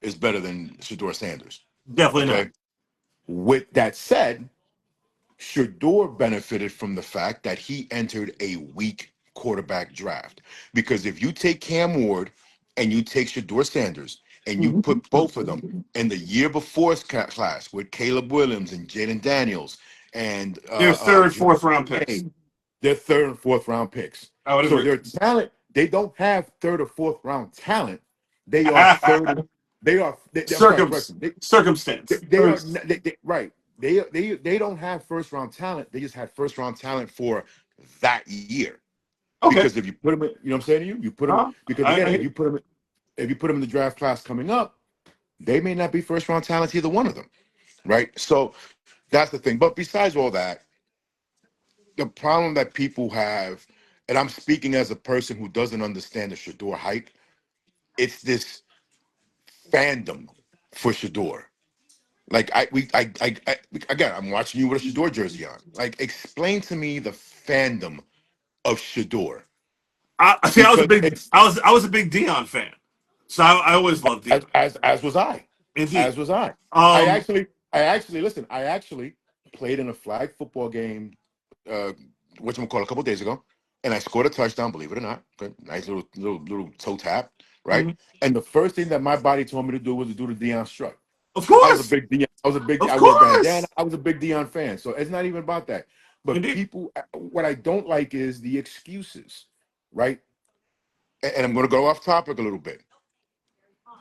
S5: is better than Shadeur Sanders.
S2: Definitely not.
S5: Okay. With that said, Shador benefited from the fact that he entered a weak quarterback draft. Because if you take Cam Ward and you take Shador Sanders and you put both of them in the year before class with Caleb Williams and Jaden Daniels and
S2: They're third,
S5: Jerome
S2: fourth round picks.
S5: Payne, they're 3rd and 4th round picks.
S2: I would
S5: So
S2: agree.
S5: their talent, they don't have 3rd or 4th round talent. They are third. I'm sorry, correction.
S2: Circumstance.
S5: Right. They don't have 1st round talent. They just had 1st round talent for that year.
S2: Okay.
S5: Because if you put them, you know what I'm saying to you, you put them because again, if you put them in the draft class coming up, they may not be 1st round talent either one of them, right? So that's the thing. But besides all that, the problem that people have, and I'm speaking as a person who doesn't understand the Shador hype, it's this fandom for Shador. Like again, I'm watching you with a Shador jersey on. Like, explain to me the fandom of Shador
S2: I see.
S5: because it's
S2: I was a big Dion fan, so I always loved Dion.
S5: as was I,
S2: Indeed.
S5: I actually listen. I actually played in a flag football game, whatchamacallit, a couple days ago, and I scored a touchdown. Believe it or not, okay, nice little toe tap, right?
S2: Mhm.
S5: And the first thing that my body told me to do was to do the Dion strut.
S2: Of
S5: I was a
S2: course,
S5: big Dion.
S2: of
S5: I wore a bandana.
S2: course.
S5: I was a big Dion fan. So it's not even about that. But
S2: Indeed.
S5: people, what I don't like is the excuses, right? And I'm going to go off topic a little bit.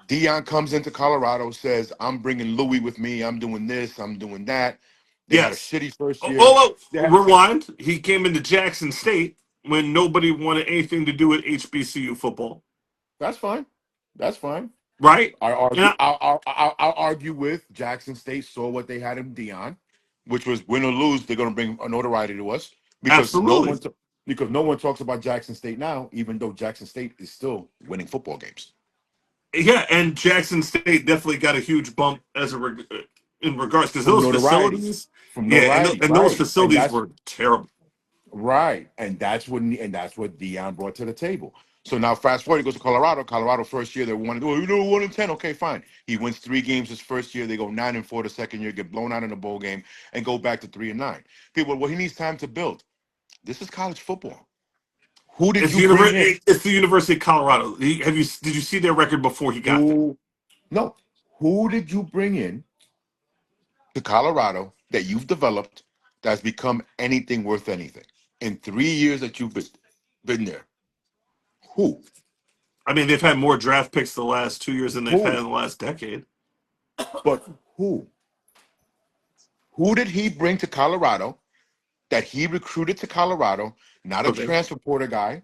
S5: Dion comes into Colorado, says, I'm bringing Louis with me. I'm doing this. I'm doing that. They had a
S2: Yes.
S5: shitty first
S2: Oh,
S5: year.
S2: oh, rewind. He came into Jackson State when nobody wanted anything to do with HBCU football.
S5: That's fine. That's fine.
S2: Right?
S5: I'll argue with Jackson State saw what they had in Dion, which was win or lose, they're going to bring a notoriety to us because
S2: Absolutely.
S5: no one talks about Jackson State now, even though Jackson State is still winning football games.
S2: Yeah, and Jackson State definitely got a huge bump in regards because those
S5: Notoriety.
S2: facilities.
S5: From
S2: Yeah,
S5: notoriety,
S2: and those facilities were terrible.
S5: Right, and that's what Dion brought to the table. So now, fast forward, he goes to Colorado. Colorado first year they won. Oh, 1-10. Okay, fine. He wins 3 games his first year. They go 9-4 the second year, get blown out in the bowl game, and go back to 3-9. People, well, he needs time to build. This is college football. Who did you bring in?
S2: It's the University of Colorado. Did you see their record before he got there?
S5: No. Who did you bring in to Colorado that you've developed that's become anything worth anything in 3 years that you've been there? Who?
S2: I mean, they've had more draft picks the last 2 years than they've had
S5: Who?
S2: in the last decade.
S5: But who? Who did he bring to Colorado that he recruited to Colorado? Not a
S2: Okay.
S5: transfer portal guy,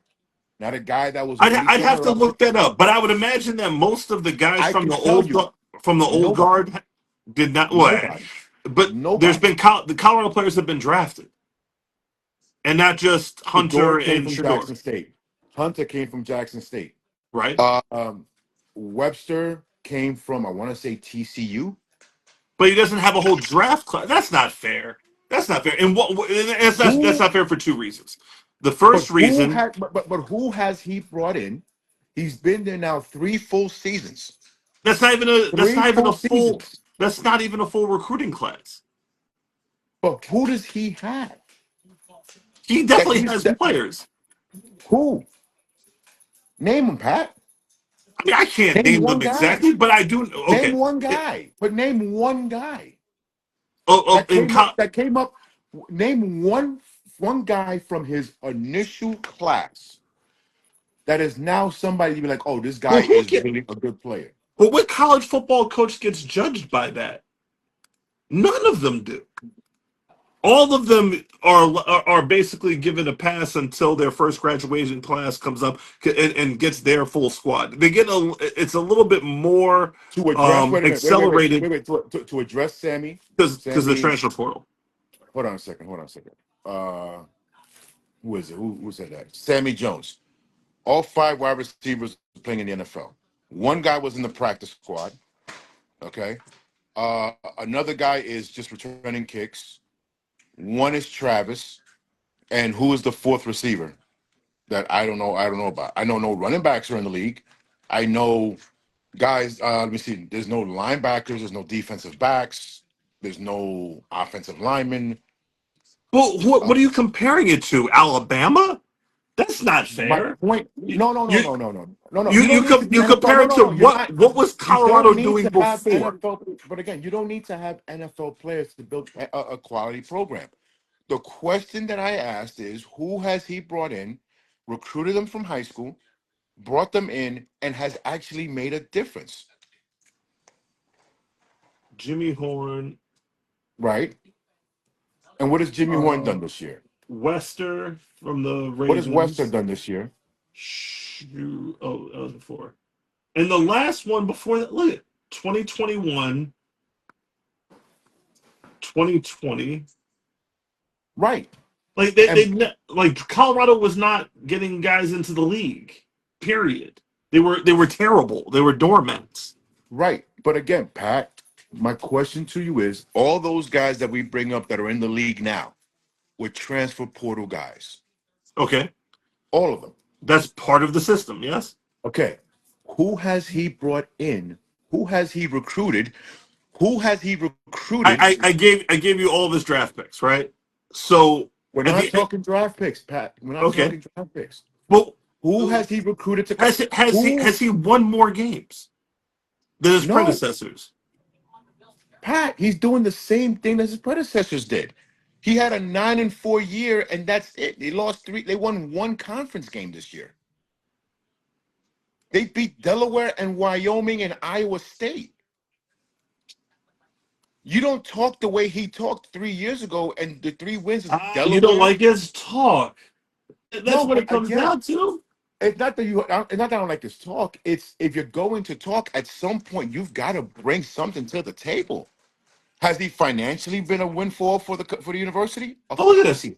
S5: not a guy that was a
S2: I'd have
S5: weekender
S2: to
S5: up.
S2: look that up, but I would imagine that most of the guys
S5: I can tell you,
S2: from the old
S5: nobody,
S2: guard did not. What?
S5: nobody,
S2: But there's
S5: nobody.
S2: been the Colorado players have been drafted, and not just
S5: Shadeur
S2: Hunter
S5: came
S2: and
S5: from
S2: Shador,
S5: Jackson State. Hunter came from Jackson State.
S2: right?
S5: Uh, um, Webster came from, I want to say, TCU.
S2: But he doesn't have a whole draft class. That's not fair. That's not fair. And that's
S5: Who?
S2: not fair for two reasons. The
S5: But
S2: first
S5: who
S2: reason,
S5: had? But who has he brought in? He's been there now 3 full seasons.
S2: that's
S5: Three
S2: not even
S5: full
S2: a full
S5: seasons.
S2: that's not even a full recruiting class.
S5: But who does he have?
S2: He
S5: That
S2: definitely
S5: he's
S2: has
S5: that,
S2: players.
S5: who? Name him, Pat.
S2: I mean, I can't
S5: Name
S2: name them
S5: one guy.
S2: exactly, but I do.
S5: Name
S2: Okay.
S5: one guy. But name one guy
S2: Oh,
S5: that came up. That came up. Name one guy from his initial class that is now somebody you be like, oh, this guy
S2: well, who
S5: is
S2: get?
S5: really a good player.
S2: But what college football coach gets judged by that? None of them do. All of them are basically given a pass until their first graduation class comes up and gets their full squad. They get it's a little bit more
S5: To address, wait a minute,
S2: accelerated
S5: to address Sammy,
S2: because of the
S5: Sammy,
S2: transfer portal.
S5: hold on a second, who is it? Who said that? Sammy Jones. All 5 wide receivers playing in the NFL. One guy was in the practice squad. Okay. Another guy is just returning kicks. One is Travis, and who is the fourth receiver that I don't know? I don't know about. I know no running backs are in the league. I know guys. Let me see. There's no linebackers. There's no defensive backs. There's no offensive linemen.
S2: Well,
S5: Uh,
S2: what are you comparing it to? Alabama? That's not
S5: my
S2: fair.
S5: point.
S2: You
S5: No, no, no,
S2: you
S5: no, no, no, no, no. You don't need to be
S2: you
S5: NFL.
S2: compare
S5: No,
S2: it
S5: no,
S2: to
S5: no. You're not.
S2: what was
S5: You don't
S2: Colorado
S5: need
S2: doing
S5: to have
S2: before?
S5: NFL. But again, you don't need to have NFL players to build a quality program. The question that I asked is, who has he brought in, recruited them from high school, brought them in, and has actually made a difference?
S2: Jimmy Horn,
S5: Right. And what has Jimmy Horn
S2: uh,
S5: done this year?
S2: Wester from the
S5: What has Wester
S2: Ravens.
S5: done this year?
S2: Oh, that was before. And the last one before that, look at 2021, 2020.
S5: Right.
S2: Like
S5: And
S2: like Colorado was not getting guys into the league. Period. They were terrible. They were doormats.
S5: right. But again, Pat, my question to you is, all those guys that we bring up that are in the league now were transfer portal guys.
S2: Okay.
S5: All of them.
S2: That's part of the system, yes?
S5: Okay. Who has he brought in? Who has he recruited? Who has he recruited?
S2: I gave you all of his draft picks, right? So
S5: We're
S2: at
S5: not
S2: the
S5: talking draft picks, Pat. We're not
S2: okay.
S5: talking draft picks.
S2: Well,
S5: Who has he recruited to? Who?
S2: has he won more games than his
S5: No,
S2: predecessors?
S5: Pat. He's doing the same thing as his predecessors did. He had a 9-4 year, and that's it. They lost 3. They won 1 conference game this year. They beat Delaware and Wyoming and Iowa State. You don't talk the way he talked 3 years ago, and the 3 wins is
S2: You don't
S5: Delaware.
S2: like his talk. That's
S5: No,
S2: what
S5: but
S2: it comes
S5: again,
S2: down to.
S5: it's not that it's not that I don't like this talk. It's if you're going to talk, at some point you've got to bring something to the table. Has he financially been a windfall for the university? Of
S2: Oh, look at
S5: course
S2: this.
S5: he,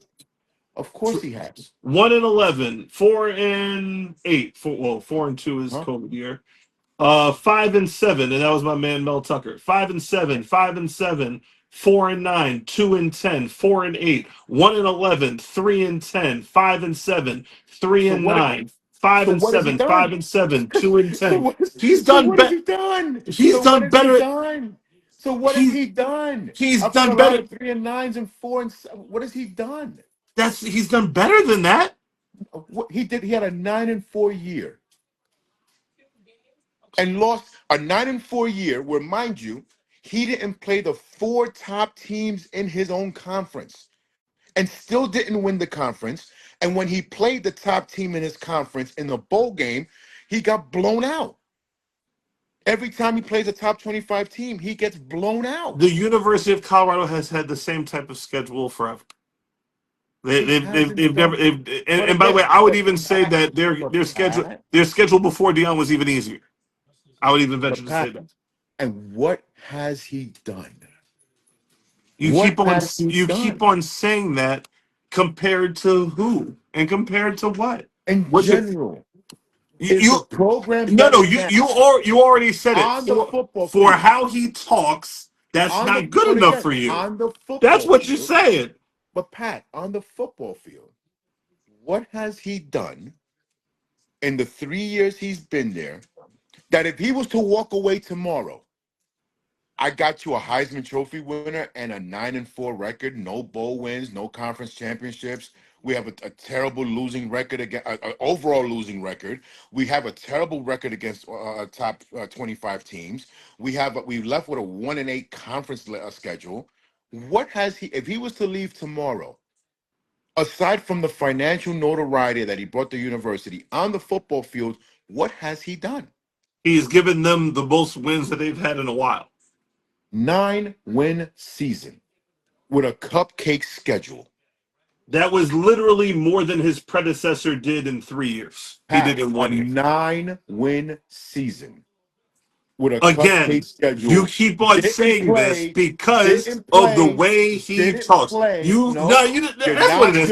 S5: of course he has.
S2: 1-11, 4-8. 4-2 is
S5: Huh?
S2: COVID year. 5-7, and that was my man Mel Tucker. 5-7, 5-7, 4-9, 2-10, 4-8, 1-11, 3-10, 5-7, three
S5: So
S2: and
S5: what?
S2: nine,
S5: So what has he
S2: 5-7,
S5: done?
S2: 5-7, 2-10. He's
S5: So
S2: done
S5: what has
S2: better.
S5: he done?
S2: He's
S5: So what
S2: done
S5: has he
S2: better.
S5: done? So what has
S2: He's
S5: he done?
S2: he's
S5: I've heard
S2: done
S5: a lot
S2: better.
S5: of 3-9s and 4-7. What has he done?
S2: He's done better than that.
S5: What he did? He had a 9-4 year and lost a 9-4 year. Where, mind you, he didn't play the 4 top teams in his own conference and still didn't win the conference. And when he played the top team in his conference in the bowl game, he got blown out. Every time he plays a top 25 team, he gets blown out.
S2: The University of Colorado has had the same type of schedule forever. They've never. And by the way, I would even say that their schedule before Dion was even easier. I would even venture to say that.
S5: And what has he done?
S2: You keep on saying that compared to who and compared to what?
S5: In general,
S2: you
S5: program.
S2: You already said
S5: on
S2: it
S5: the football
S2: for
S5: field.
S2: how he talks. That's not good enough for you.
S5: On the football
S2: that's what
S5: field,
S2: you're saying.
S5: But Pat, on the football field, what has he done in the 3 years he's been there? That if he was to walk away tomorrow, I got you a Heisman Trophy winner and a 9-4 record, no bowl wins, no conference championships. We have a terrible losing record against overall losing record. We have a terrible record against top 25 teams. We left with a 1-8 conference schedule. What has he? If he was to leave tomorrow, aside from the financial notoriety that he brought to the university on the football field, what has he done?
S2: He's given them the most wins that they've had in a while.
S5: 9-win season with a cupcake schedule.
S2: That was literally more than his predecessor did in 3 years. He did in 1 year.
S5: 9-win season with a
S2: Again,
S5: cupcake schedule.
S2: you keep on saying this because of the way he talks. That's what it is.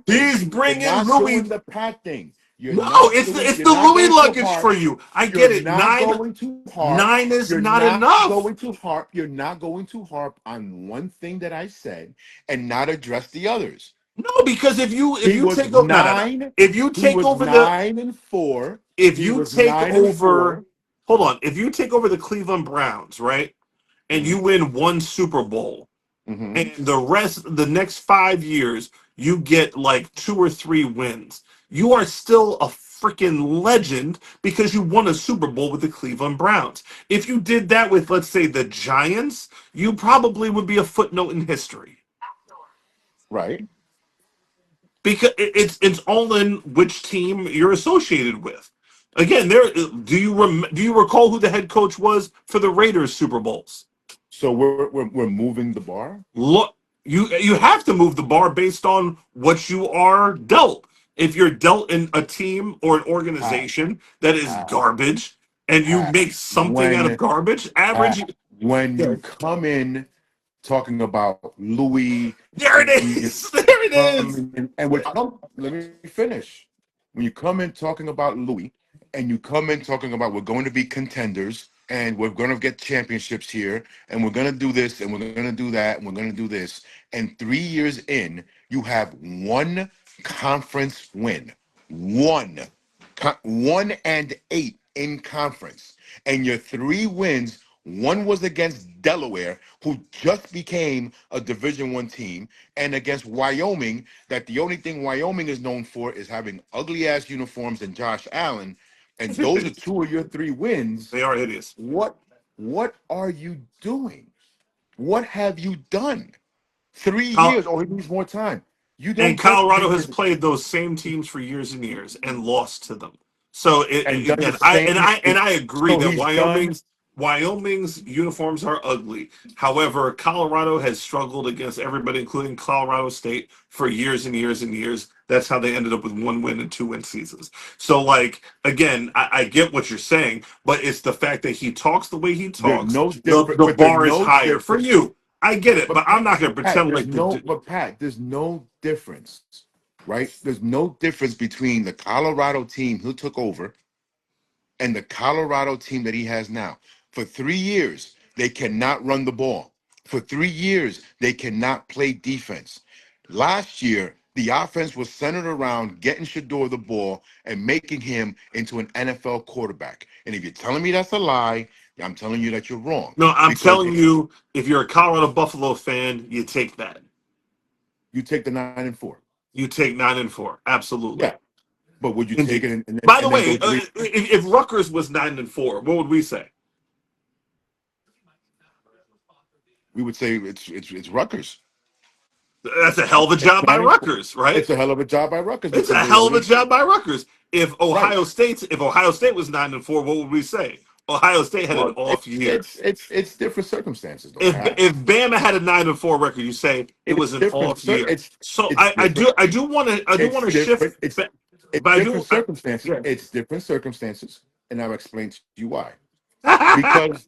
S2: He's bringing Louis.
S5: The Pat thing.
S2: It's the Louis luggage for you. I get it. Nine is not enough.
S5: You're not going to harp on one thing that I said and not address the others.
S2: No, because if you take over the
S5: 9-4,
S2: if you take over the Cleveland Browns, right, and you win one Super Bowl, and the next 5 years you get like 2 or 3 wins, you are still a freaking legend because you won a Super Bowl with the Cleveland Browns. If you did that with, let's say, the Giants, you probably would be a footnote in history.
S5: Right.
S2: Because it's all in which team you're associated with. Again, do you recall who the head coach was for the Raiders Super Bowls?
S5: So we're moving the bar?
S2: Look, you have to move the bar based on what you are dealt. If you're dealt in a team or an organization that is garbage and you make something out of garbage, average.
S5: When you come in talking about Louis.
S2: There it is. There it is.
S5: And let me finish. When you come in talking about Louis and you come in talking about we're going to be contenders and we're going to get championships here and we're going to do this and we're going to do that and we're going to do this. And 3 years in, you have one conference win. 1-8 in conference. And your 3 wins, one was against Delaware, who just became a Division I team, and against Wyoming, that the only thing Wyoming is known for is having ugly-ass uniforms and Josh Allen. And those are 2 of your 3 wins.
S2: They are hideous.
S5: What are you doing? What have you done? 3 years, or he needs more time.
S2: And Colorado has played those same teams for years and years and lost to them. So I agree that Wyoming's uniforms are ugly. However, Colorado has struggled against everybody, including Colorado State, for years and years and years. That's how they ended up with 1 win and 2 win seasons. So, again, I get what you're saying, but it's the fact that he talks the way he talks. The bar is higher for you. I get it, but I'm not going to pretend
S5: But Pat, there's no difference, right? There's no difference between the Colorado team who took over and the Colorado team that he has now. For 3 years, they cannot run the ball. For 3 years, they cannot play defense. Last year, the offense was centered around getting Shadeur the ball and making him into an NFL quarterback. And if you're telling me that's a lie, I'm telling you that you're wrong.
S2: No, I'm telling you, if you're a Colorado Buffalo fan, you take that.
S5: You take the 9-4.
S2: You take 9-4. Absolutely.
S5: Yeah. But would you take it?
S2: By the way, if Rutgers was 9-4, what would we say?
S5: We would say it's Rutgers.
S2: That's a hell of a job by Rutgers, right?
S5: It's a hell of a job by Rutgers.
S2: It's a hell of a job by Rutgers. If Ohio State was 9-4, what would we say? Ohio State had an
S5: Well,
S2: off year.
S5: it's different circumstances though,
S2: If
S5: Pat.
S2: if Bama had a 9-4 record, you say it
S5: It's
S2: was an
S5: different.
S2: off year. So
S5: It's different.
S2: I do want to shift,
S5: Different. It's
S2: but I
S5: different
S2: do.
S5: circumstances.
S2: Yeah.
S5: It's different circumstances, and I'll explain to you why. Because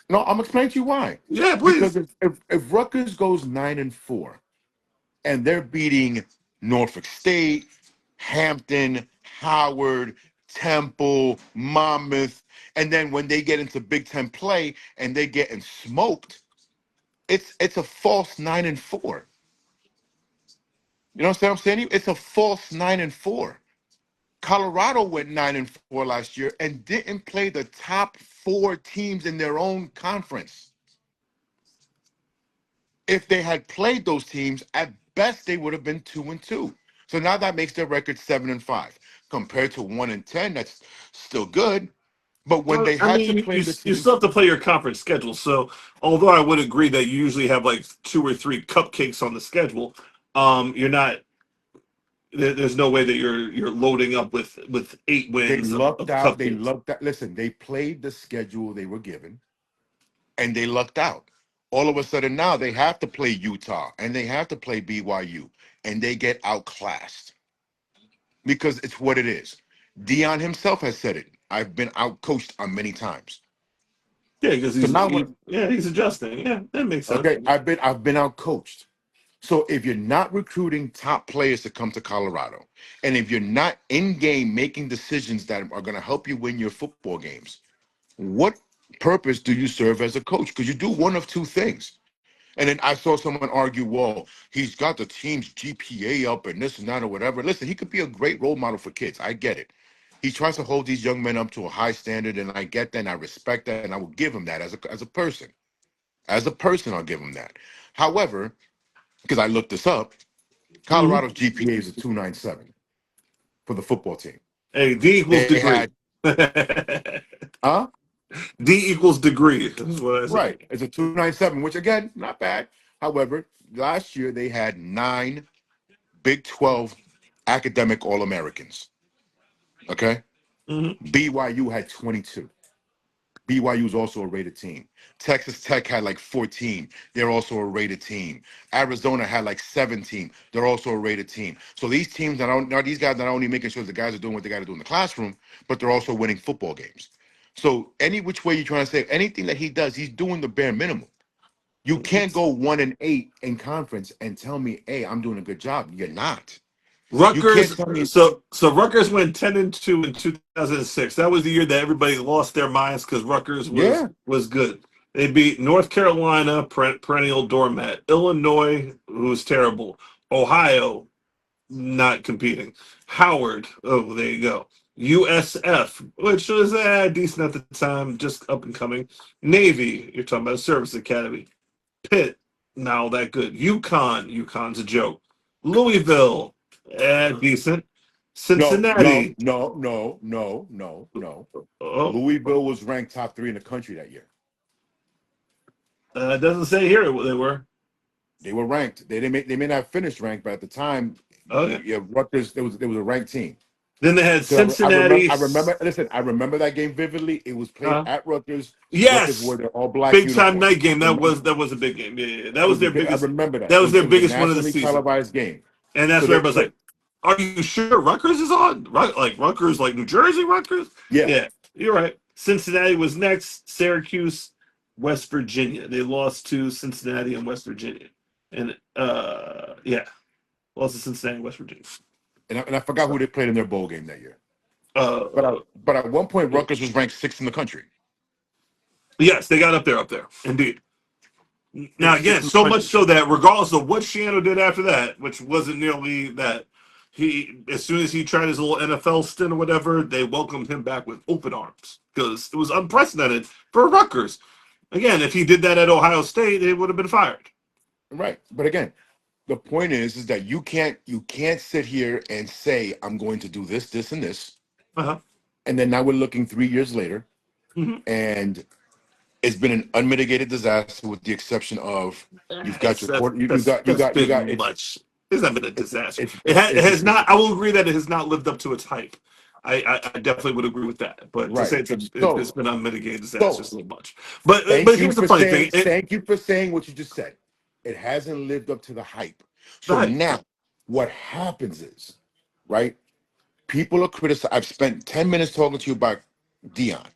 S5: no, I'm explaining to you why.
S2: Yeah,
S5: Because
S2: please.
S5: if Rutgers goes 9-4 and they're beating Norfolk State, Hampton, Howard, Temple, Monmouth, and then when they get into Big Ten play and they're getting smoked, it's a false 9-4. You know what I'm saying? It's a false 9-4. Colorado went 9-4 last year and didn't play the top 4 teams in their own conference. If they had played those teams, at best they would have been 2-2. So now that makes their record 7-5 compared to 1-10. That's still good. But when
S2: Well,
S5: they
S2: I
S5: had to
S2: mean,
S5: play the
S2: you
S5: teams,
S2: still have to play your conference schedule. So, although I would agree that you usually have like 2 or 3 cupcakes on the schedule, you're not. There's no way that you're loading up with 8 wins of
S5: they
S2: cupcakes.
S5: lucked out. Listen, they played the schedule they were given and they lucked out. All of a sudden now they have to play Utah and they have to play BYU and they get outclassed because it's what it is. Dion himself has said it. I've been outcoached on many times.
S2: Yeah, because
S5: So now what?
S2: he's adjusting. Yeah, that makes sense.
S5: Okay, I've been outcoached. So if you're not recruiting top players to come to Colorado, and if you're not in game making decisions that are going to help you win your football games, what purpose do you serve as a coach? Because you do one of two things. And then I saw someone argue, well, he's got the team's GPA up and this and that or whatever. Listen, he could be a great role model for kids. I get it. He tries to hold these young men up to a high standard, and I get that, and I respect that, and I will give him that as a person. As a person, I'll give him that. However, because I looked this up,
S2: Mhm.
S5: Colorado's GPA is a 297 for the football team.
S2: Hey, D equals
S5: They
S2: degree.
S5: had, huh?
S2: D equals degree. That's what I say.
S5: Right. It's a 297, which again, not bad. However, last year they had 9 Big 12 academic All Americans. Okay.
S2: Hmm.
S5: BYU had 22. BYU is also a rated team. Texas Tech had like 14. They're also a rated team. Arizona had like 17. They're also a rated team. So these teams that are these guys not only making sure the guys are doing what they got to do in the classroom, but they're also winning football games. So any which way you're trying to say anything that he does, he's doing the bare minimum. You can't go 1-8 in conference and tell me, hey, I'm doing a good job. You're not. You can't
S2: Rutgers.
S5: tell me,
S2: So Rutgers went 10-2 in 2006. That was the year that everybody lost their minds because Rutgers
S5: yeah.
S2: was good. They beat North Carolina, perennial doormat. Illinois, who's terrible. Ohio, not competing. Howard, oh, there you go. USF, which was decent at the time, just up and coming. Navy, you're talking about a service academy. Pitt, not all that good. UConn's a joke. Louisville, decent.
S5: No.
S2: Cincinnati, oh,
S5: Louisville was ranked top 3 in the country that year.
S2: it doesn't say here what they were.
S5: They were ranked. They may not have finished ranked, but at the time,
S2: Okay.
S5: yeah, Rutgers there was a ranked team.
S2: Then they had
S5: 'Cause I
S2: Cincinnati.
S5: remember. Listen, I remember that game vividly. It was played
S2: Uh,
S5: at Rutgers. Rutgers wore
S2: yes,
S5: their all black
S2: big time
S5: uniforms.
S2: night game.
S5: I remember,
S2: That was a big game. Yeah. That
S5: it
S2: was
S5: was a
S2: their
S5: big, I
S2: biggest.
S5: remember that.
S2: That was their
S5: It was a
S2: biggest one of the
S5: nationally
S2: season.
S5: televised game.
S2: And that's
S5: So
S2: where everybody's like, "Are you sure Rutgers is on? Like Rutgers, like New Jersey, Rutgers?"
S5: yeah.
S2: Yeah, you're right. Cincinnati was next. Syracuse, West Virginia. They lost to Cincinnati and West Virginia, and yeah, lost to Cincinnati and West Virginia.
S5: And I forgot who they played in their bowl game that year.
S2: Uh,
S5: But at one point, Rutgers was ranked 6th in the country.
S2: yes, they got up there, indeed. Now again,
S5: Sixth in the
S2: so much
S5: country.
S2: so that regardless of what Shiano did after that, which wasn't nearly that, he as soon as he tried his little NFL stint or whatever, they welcomed him back with open arms because it was unprecedented for Rutgers. Again, if he did that at Ohio State, they would have been fired.
S5: Right. But again, the point is that you can't sit here and say I'm going to do this, this, and this,
S2: Uh-huh.
S5: and then now we're looking 3 years later,
S2: Mm-hmm.
S5: and it's been an unmitigated disaster with the exception of you've got your quarter,
S2: That's
S5: you
S2: been
S5: got
S2: much. It's not been a
S5: it's
S2: disaster.
S5: it's
S2: It
S5: it's
S2: has not. I will agree that it has not lived up to its hype. I definitely would agree with that. But to
S5: Right.
S2: say it's
S5: So,
S2: been unmitigated disaster
S5: so
S2: is a little much. But here's the funny thing.
S5: thank you for saying what you just said. It hasn't lived up to the hype. So
S2: Right.
S5: now what happens is, right? People are criticizing. I've spent 10 minutes talking to you about Dion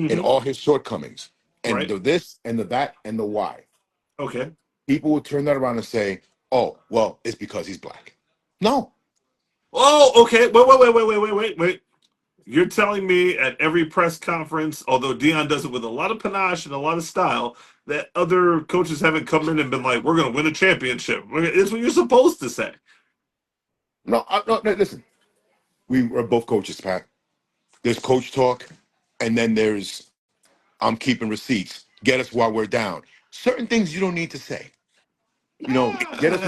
S5: and
S2: Hmm.
S5: all his shortcomings and
S2: Right.
S5: the this and the that and the why.
S2: Okay.
S5: People will turn that around and say, oh, well, it's because he's black. No,
S2: Oh, okay. Wait. You're telling me at every press conference, although Dion does it with a lot of panache and a lot of style, that other coaches haven't come in and been like, "We're going to win a championship." It's what you're supposed to say.
S5: no, listen, we are both coaches, Pat. There's coach talk, and then there's I'm keeping receipts. Get us while we're down. Certain things you don't need to say. You know, get us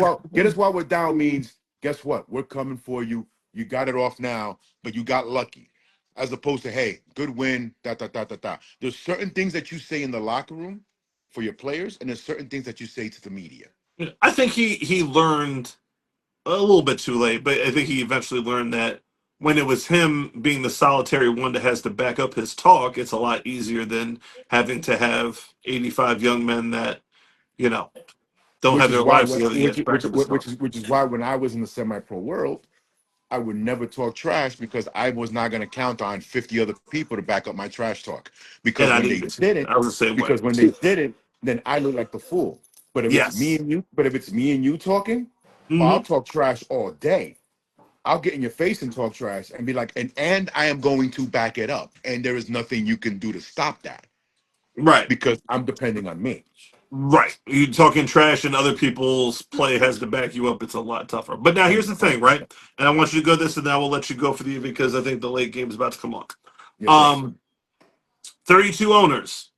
S5: while we're down means guess what? We're coming for you. You got it off now, but you got lucky. As opposed to, hey, good win, da da da da da. There's certain things that you say in the locker room for your players, and there's certain things that you say to the media.
S2: I think he learned a little bit too late, but I think he eventually learned that when it was him being the solitary one that has to back up his talk, it's a lot easier than having to have 85 young men that you know don't
S5: Which
S2: have
S5: is
S2: their
S5: why
S2: lives
S5: when
S2: together yet to back up his talk.
S5: which is why when I was in the semi-pro world, I would never talk trash because I was not going to count on 50 other people to back up my trash talk.
S2: And
S5: Because
S2: I
S5: when they
S2: didn't.
S5: did it,
S2: I was the same way.
S5: because when they did it, then I look like the fool.
S2: Yes.
S5: But if it's me and you talking, I'll
S2: Hmm.
S5: talk trash all day. I'll get in your face and talk trash and be like, and I am going to back it up. And there is nothing you can do to stop that
S2: Right.
S5: because I'm depending on me.
S2: Right. You talking trash and other people's play has to back you up. It's a lot tougher. But now here's the thing, right? And I want you to go this, and then I will let you go for the because I think the late game is about to come on.
S5: Yes, sir.
S2: Um, 32 owners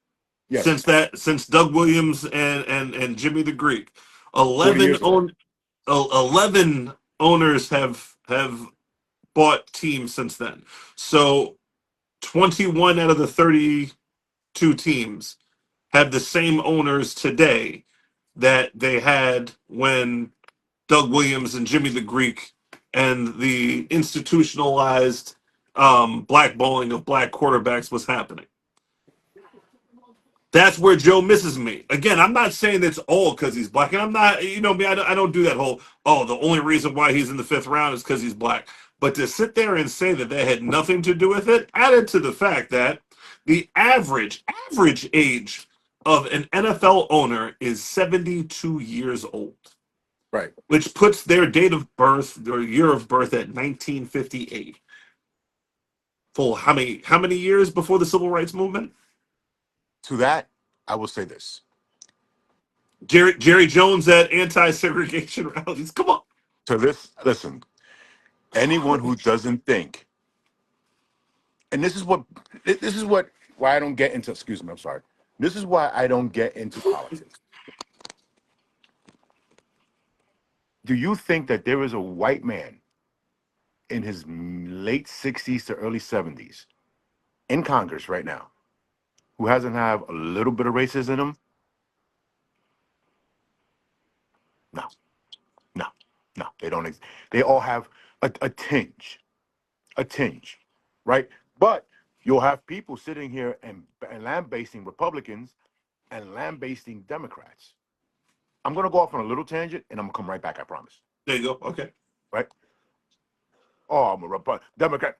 S5: Yes.
S2: since Doug Williams and Jimmy the Greek.
S5: 40
S2: 11
S5: years ago.
S2: 11 owners have bought teams since then. So 21 out of the 32 teams have the same owners today that they had when Doug Williams and Jimmy the Greek and the institutionalized blackballing of black quarterbacks was happening. That's where Joe misses me. Again, I'm not saying it's all because he's black, and I'm not, me, I don't do that whole, oh, the only reason why he's in the fifth round is because he's black. But to sit there and say that had nothing to do with it, added to the fact that the average age of an NFL owner is 72 years old,
S5: Right.
S2: which puts their date of birth, their year of birth at 1958. Full how many years before the civil rights movement?
S5: To that, I will say this.
S2: Jerry Jones at anti-segregation rallies. Come on.
S5: To this, listen, anyone who doesn't think, and this is what why I don't get into, excuse me, I'm sorry. This is why I don't get into politics. Do you think that there is a white man in his late 60s to early 70s in Congress right now who hasn't have a little bit of racism in him? No, no, no. They don't. They all have a tinge, right? But you'll have people sitting here and lambasting Republicans and lambasting Democrats. I'm going to go off on a little tangent and I'm going to come right back, I promise.
S2: There you go. Okay.
S5: Right? Oh, I'm a Democrat.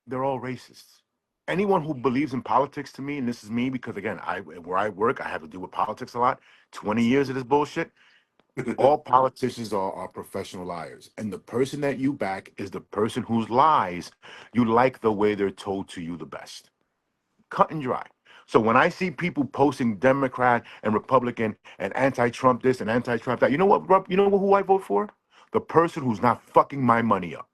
S5: They're all racists. Anyone who believes in politics to me, and this is me because, again, where I work, I have to do with politics a lot. 20 years of this bullshit. All politicians are professional liars. And the person that you back is the person whose lies you like the way they're told to you the best. Cut and dry. So when I see people posting Democrat and Republican and anti-Trump this and anti-Trump that, you know what, Rob, you know who I vote for? The person who's not fucking my money up.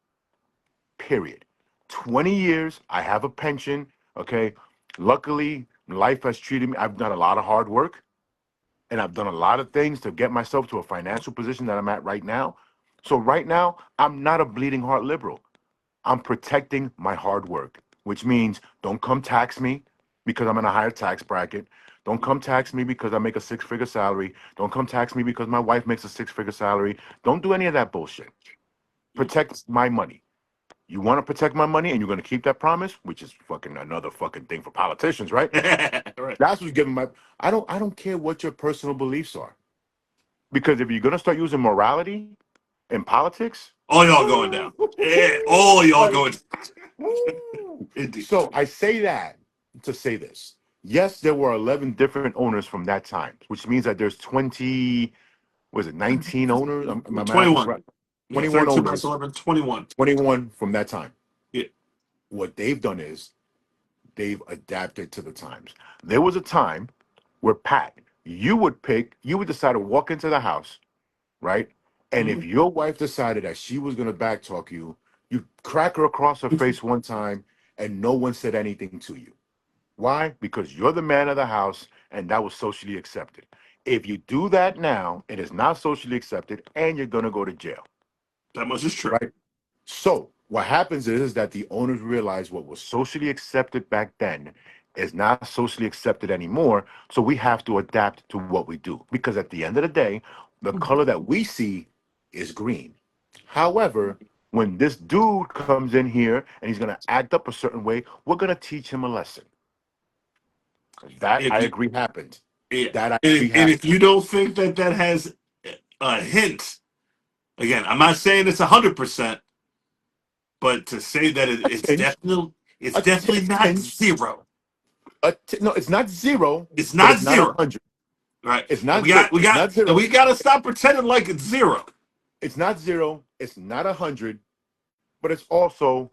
S5: Period. 20 years, I have a pension, okay? Luckily, life has treated me, I've done a lot of hard work and I've done a lot of things to get myself to a financial position that I'm at right now. So right now, I'm not a bleeding heart liberal. I'm protecting my hard work, which means don't come tax me because I'm in a higher tax bracket. Don't come tax me because I make a six-figure salary. Don't come tax me because my wife makes a six-figure salary. Don't do any of that bullshit. Protect my money. You want to protect my money and you're going to keep that promise, which is fucking another fucking thing for politicians, right?
S4: Right.
S5: That's what's giving my. I don't care what your personal beliefs are, because if you're going to start using morality in politics,
S4: All y'all going down. Yeah, all y'all
S5: like,
S4: going.
S5: woo.
S4: Indeed.
S5: So I say that to say this. Yes, there were 11 different owners from that time, which means that there's 20. Was it 19 owners? My math is
S4: 21.
S5: right.
S4: Yeah,
S5: 21
S4: 32 minus
S5: owners.
S4: 11, 21.
S5: 21 from that time.
S4: Yeah.
S5: What they've done is they've adapted to the times. There was a time where Pat, you would decide to walk into the house, right? And if
S4: Mhm.
S5: your wife decided that she was going to backtalk you, you crack her across her face one time and no one said anything to you. Why? Because you're the man of the house and that was socially accepted. If you do that now, it is not socially accepted and you're going to go to jail,
S4: That much is true.
S5: right? So what happens is that the owners realize what was socially accepted back then is not socially accepted anymore. So we have to adapt to what we do. Because at the end of the day, the color that we see is green. However, when this dude comes in here and he's gonna act up a certain way, we're gonna teach him a lesson. That
S4: If
S5: I
S4: you,
S5: agree happened.
S4: yeah.
S5: That I agree
S4: And if
S5: happened.
S4: you don't think that that has a hint, again, I'm not saying it's 100%, but to say that
S5: A tinge,
S4: it's
S5: a
S4: definitely not
S5: tinge,
S4: zero.
S5: no, it's not zero,
S4: It's
S5: but
S4: not
S5: it's not a
S4: zero.
S5: hundred.
S4: Right.
S5: It's
S4: And
S5: not zero. It's not zero.
S4: we got to stop pretending like it's zero.
S5: It's not zero. It's not 100, but it's also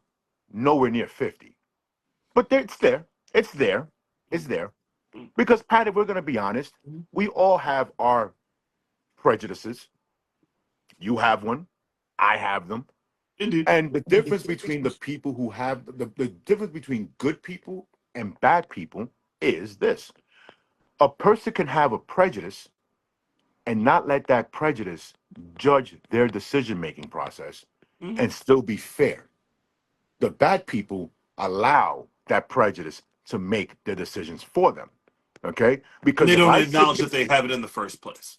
S5: nowhere near 50. But it's there. It's there. It's there. Because Pat, if we're going to be honest, we all have our prejudices. You have one. I have them.
S4: Indeed.
S5: And the difference between the people who have the difference between good people and bad people is this: a person can have a prejudice and not let that prejudice judge their decision making process
S4: Mhm.
S5: and still be fair. The bad people allow that prejudice to make their decisions for them. Okay?
S4: And
S5: Because
S4: they
S5: if
S4: don't
S5: I sit
S4: acknowledge
S5: here,
S4: that they have it in the first place.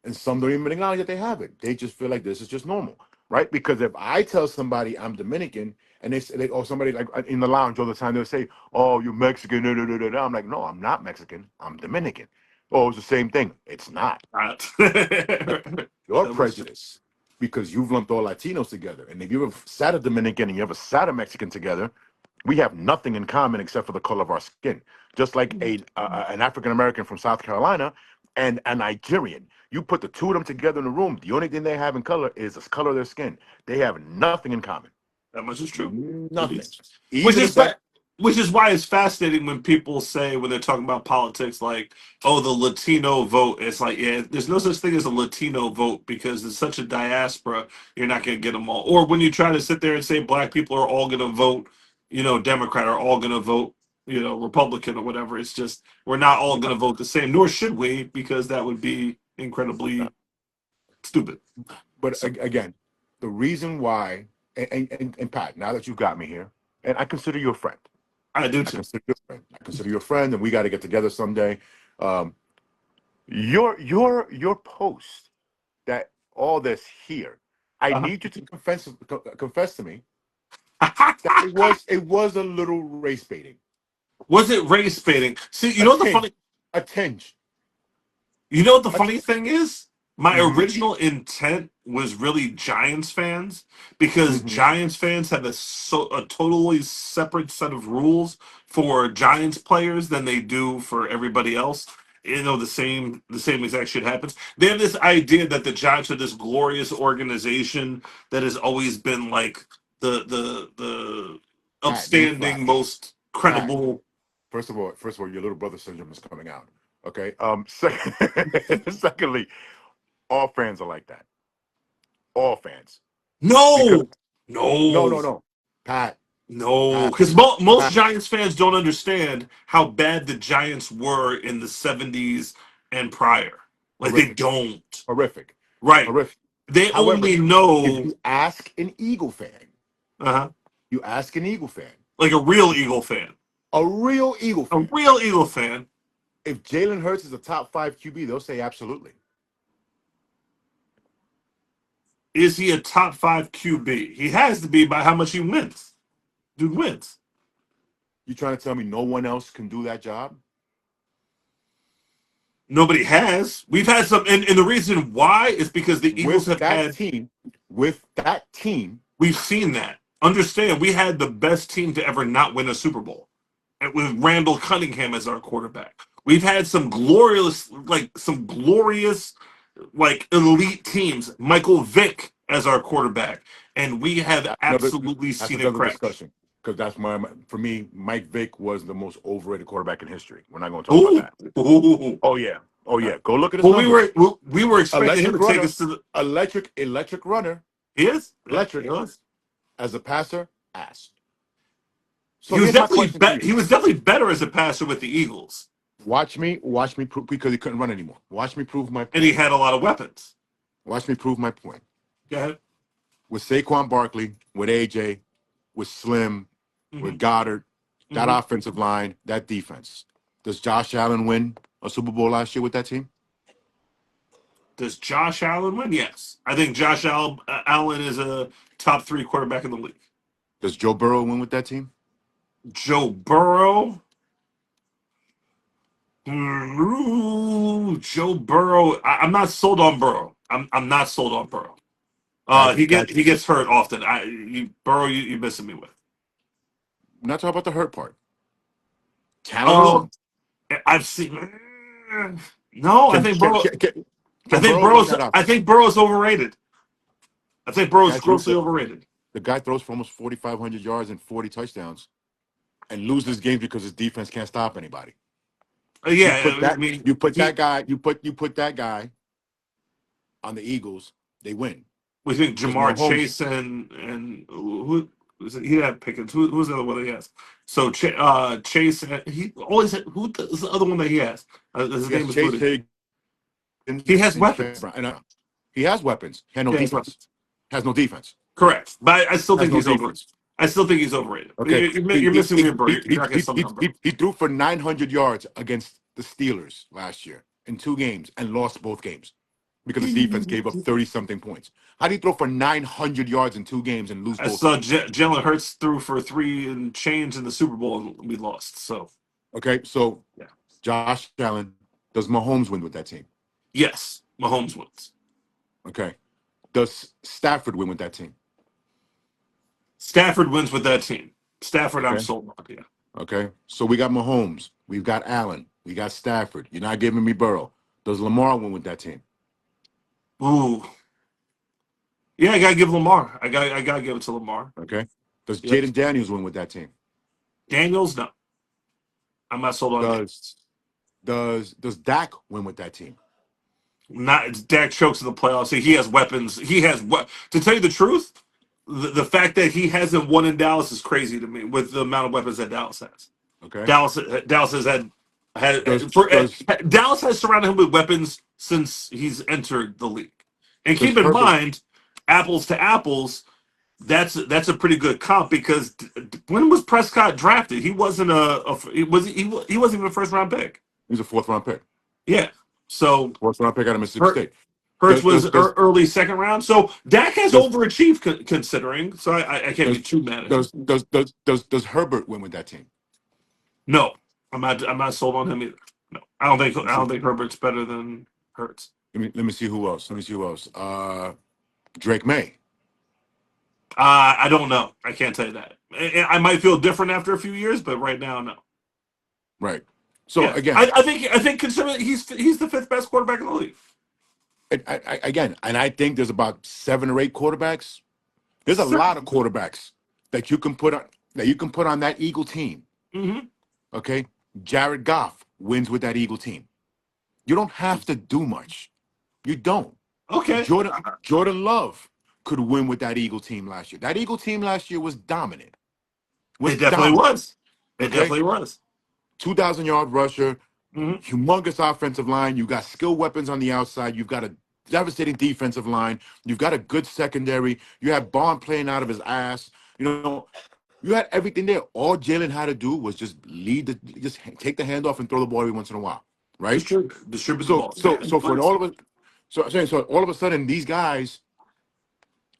S5: and some don't even acknowledge that they have it, they just feel like this is just normal, right? Because if I tell somebody I'm Dominican and they say, or somebody like in the lounge all the time, they'll say, "Oh, you're Mexican." Da, da, da, da, da. I'm like, no, I'm not Mexican. I'm Dominican. Oh, it's the same thing. It's not.
S4: That
S5: Your
S4: was true.
S5: prejudice, because you've lumped all Latinos together. And if you ever sat a Dominican and you ever sat a Mexican together, we have nothing in common except for the color of our skin. Just like an African American from South Carolina and a Nigerian. You put the two of them together in the room, the only thing they have in color is the color of their skin. They have nothing in common.
S4: That much is true. Indeed.
S5: Nothing.
S4: Which
S5: Even
S4: is
S5: if that
S4: which is why it's fascinating when people say when they're talking about politics, like, "Oh, the Latino vote." It's like, yeah, there's no such thing as a Latino vote because it's such a diaspora. You're not going to get them all. Or when you try to sit there and say black people are all going to vote, Democrat, are all going to vote, Republican or whatever. It's just we're not all going to vote the same. Nor should we, because that would be incredibly stupid.
S5: but
S4: So
S5: again, the reason why and Pat, now that you've got me here, and I consider you a friend.
S4: I do
S5: I
S4: too.
S5: consider you a friend. I consider you a friend, and we got to get together someday. Um, your post that all this here, I
S4: Uh-huh.
S5: need you to confess to me that it was a little race baiting,
S4: Was it race baiting? See,
S5: a tinge, a tinge,
S4: you know what the
S5: a
S4: funny thing is? My
S5: mm-hmm,
S4: original intent was really Giants fans because
S5: mm-hmm.
S4: Giants fans have a totally separate set of rules for Giants players than they do for everybody else. The same exact shit happens. They have this idea that the Giants are this glorious organization that has always been like the
S5: Pat,
S4: upstanding,
S5: newsflash,
S4: most
S5: Pat.
S4: credible.
S5: First of all, your little brother syndrome is coming out. Okay. Secondly, all fans are like that. All fans, because
S4: No,
S5: no,
S4: no.
S5: no, no, Pat,
S4: No,
S5: Pat,
S4: because most
S5: Pat,
S4: Giants fans don't understand how bad the Giants were in the '70s and prior. Like they
S5: horrific,
S4: don't.
S5: horrific,
S4: Right.
S5: horrific.
S4: They
S5: However,
S4: only
S5: if
S4: know
S5: you ask an Eagle fan,
S4: uh
S5: you ask an Eagle fan,
S4: like a real Eagle fan.
S5: a real Eagle
S4: A
S5: fan,
S4: real Eagle fan.
S5: if Jalen Hurts is a top 5 QB, they'll say absolutely.
S2: Is he a top 5 QB? He has to be by how much he wins. Dude wins.
S5: You trying to tell me no one else can do that job?
S2: Nobody has. We've had some, and the reason why is because the Eagles have had.
S5: With that team,
S2: We've seen that. Understand, we had the best team to ever not win a Super Bowl, and with Randall Cunningham as our quarterback. We've had some glorious, elite teams. Michael Vick as our quarterback, and we have absolutely
S5: that's
S2: seen it
S5: another
S2: crack.
S5: discussion. Because for me, Mike Vick was the most overrated quarterback in history. We're not going to talk about that.
S2: Ooh.
S5: Oh yeah. Go look at his
S2: Well,
S5: numbers.
S2: we were expecting him to take us to the
S5: Electric runner.
S2: He is
S5: Electric.
S2: He was.
S5: As a passer, ass. So
S2: He was
S5: here's my
S2: definitely
S5: question to you.
S2: he was definitely better as a passer with the Eagles,
S5: Watch me prove, because he couldn't run anymore. Watch me prove my point.
S2: and he had a lot of weapons.
S5: Watch me prove my point.
S2: Go ahead.
S5: With Saquon Barkley, with AJ, with Slim, with Goddard, that offensive line, that defense. Does Josh Allen win a Super Bowl last year with that team?
S2: Does Josh Allen win? Yes. I think Josh Allen is a top 3 quarterback in the league.
S5: Does Joe Burrow win with that team?
S2: Joe Burrow. Joe Burrow. I'm not sold on Burrow. I'm not sold on Burrow. He gets hurt often. Burrow, you're missing me with.
S5: I'm not talking about the hurt part. Talent.
S2: I've seen. No, I think Burrow. I think Burrow's overrated. I think Burrow's grossly overrated.
S5: The guy throws for almost 4,500 yards and 40 touchdowns, and loses games because his defense can't stop anybody.
S2: Yeah,
S5: you put that guy on the Eagles, they win.
S2: We think Jamar Chase and who was it? He had Pickens. Who's the other one that he has? So Chase. He always had, who's the other one that he has? His name is Chase. He has weapons.
S5: He has weapons. He has no defense. Has no defense.
S2: Correct, but I still think he's overrated. I still think he's overrated. Okay, you're missing me, bro.
S5: He threw for 900 yards against the Steelers last year in 2 games and lost both games because the defense gave up 30-something points. How do you throw for 900 yards in 2 games and lose both?
S2: I saw Jalen Hurts threw for 3 and change in the Super Bowl and we lost. So
S5: okay, so yeah. Josh Allen, does Mahomes win with that team?
S2: Yes, Mahomes wins.
S5: Okay, does Stafford win with that team?
S2: Stafford wins with that team. Stafford, okay. I'm sold on. Yeah.
S5: Okay, so we got Mahomes, we've got Allen, we got Stafford. You're not giving me Burrow. Does Lamar win with that team?
S2: Ooh. Yeah, I gotta give Lamar. I gotta give it to Lamar.
S5: Okay. Does Jaden Daniels win with that team?
S2: Daniels, no. I'm not sold on.
S5: Does Dak win with that team?
S2: Dak chokes in the playoffs. He has weapons. He has what? To tell you the truth, the fact that he hasn't won in Dallas is crazy to me with the amount of weapons that Dallas has.
S5: Okay.
S2: Dallas has Dallas has surrounded him with weapons since he's entered the league. And keep in mind, apples to apples, that's a pretty good comp because when was Prescott drafted? He wasn't he wasn't even a first round pick.
S5: He was a 4th round pick.
S2: Yeah. So
S5: 4th round pick out of Mississippi State.
S2: Hurts was early 2nd round. So Dak has overachieved considering. So I can't be too mad at him.
S5: Does Herbert win with that team?
S2: No. I'm not sold on him either. No. I don't think Herbert's better than Hurts.
S5: Let me see who else. Drake May.
S2: I don't know. I can't tell you that. I might feel different after a few years, but right now, no.
S5: Right. So yeah. Again,
S2: I think considering he's the 5th best quarterback in the league.
S5: I think there's about 7 or 8 quarterbacks. There's a lot of quarterbacks that you can put on that Eagle team. Mm-hmm. Okay, Jared Goff wins with that Eagle team. You don't have to do much. You don't.
S2: Okay.
S5: Jordan Love could win with that Eagle team last year. That Eagle team last year was dominant.
S2: It definitely was. It definitely was.
S5: 2,000-yard rusher, humongous offensive line. You got skill weapons on the outside. You've got a devastating defensive line. You've got a good secondary. You have Bond playing out of his ass. You had everything there. All Jalen had to do was just take the handoff and throw the ball every once in a while, right?
S2: Distribute the ball.
S5: So all of a sudden, these guys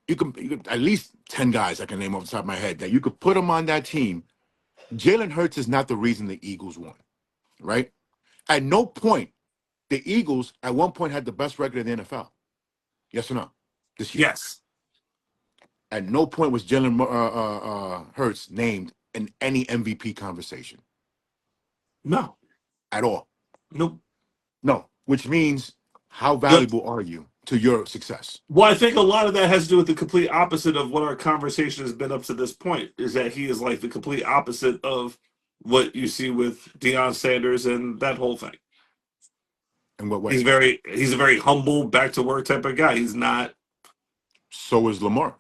S5: you could at least 10 guys I can name off the top of my head that you could put them on that team. Jalen Hurts is not the reason the Eagles won, right? At no point, the Eagles at one point had the best record in the NFL. Yes or no? This year.
S2: Yes.
S5: At no point was Jalen Hurts named in any MVP conversation
S2: No.
S5: at all.
S2: Nope.
S5: No, which means how
S2: The-
S5: valuable are you to your success?
S2: Well, I think a lot of that has to do with the complete opposite of what our conversation has been up to this point, is that he is like the complete opposite of what you see with Deion Sanders and that whole thing.
S5: In what way?
S2: He's a very humble, back to work type of guy. He's not.
S5: So is Lamar.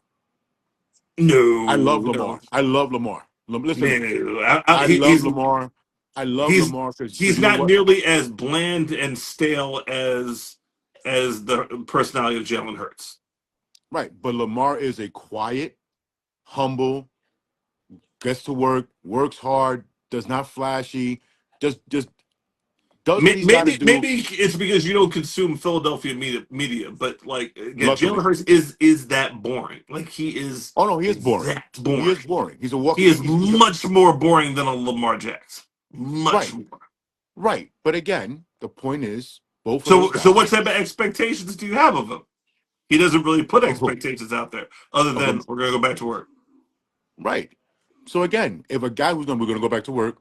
S2: No,
S5: I love
S2: no,
S5: Lamar. I love Lamar. Listen, to me.
S2: no.
S5: I love Lamar. I love
S2: he's
S5: Lamar because
S2: he's
S5: you know
S2: not
S5: what?
S2: nearly as bland and stale as the personality of Jalen Hurts.
S5: Right, but Lamar is a quiet, humble, gets to work, works hard, does not flashy, just does what he's got to do.
S2: Maybe it's because you don't consume Philadelphia media, but like again,
S5: Luckily.
S2: Jalen Hurts is that boring. Like he is.
S5: Oh no, he is boring.
S2: That boring.
S5: He is boring. He's a walking.
S2: He is
S5: he's
S2: much more boring than a Lamar Jackson. Much
S5: Right.
S2: more.
S5: right. But again, the point is both of those guys.
S2: So what type of expectations do you have of him? He doesn't really put
S5: Of who?
S2: expectations out there, other
S5: Of
S2: than
S5: who?
S2: we're gonna go back to work.
S5: Right. So again, if a guy we're gonna go back to work,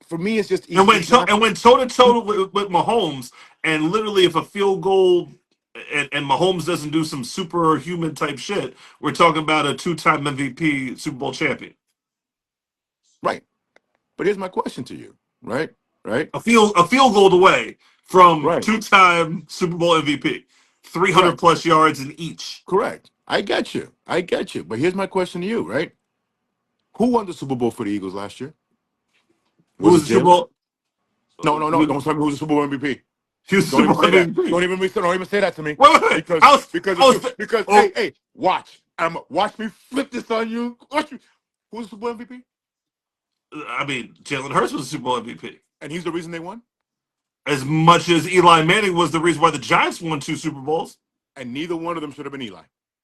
S5: for me it's just
S2: And when
S5: he's not,
S2: toe to toe with Mahomes, and literally if a field goal and Mahomes doesn't do some superhuman type shit, we're talking about a 2-time MVP Super Bowl champion.
S5: right. But here's my question to you. Right.
S2: A field goal away from
S5: Right.
S2: 2-time Super Bowl MVP, 300
S5: Correct.
S2: plus yards in each.
S5: Correct. I get you. But here's my question to you, right? Who won the Super Bowl for the Eagles last year?
S2: Who was the Super Bowl?
S5: No. Don't tell me who's the Super Bowl MVP.
S2: He was
S5: Don't
S2: Super
S5: even
S2: Bowl
S5: say that.
S2: MVP.
S5: Don't even say that to me.
S2: Wait.
S5: Because
S2: oh.
S5: hey, watch. Watch me flip this on you. Watch me. Who's the Super Bowl MVP?
S2: I mean, Jalen Hurts was the Super Bowl MVP.
S5: And he's the reason they won?
S2: As much as Eli Manning was the reason why the Giants won 2 Super Bowls.
S5: And neither one of them should have been Eli.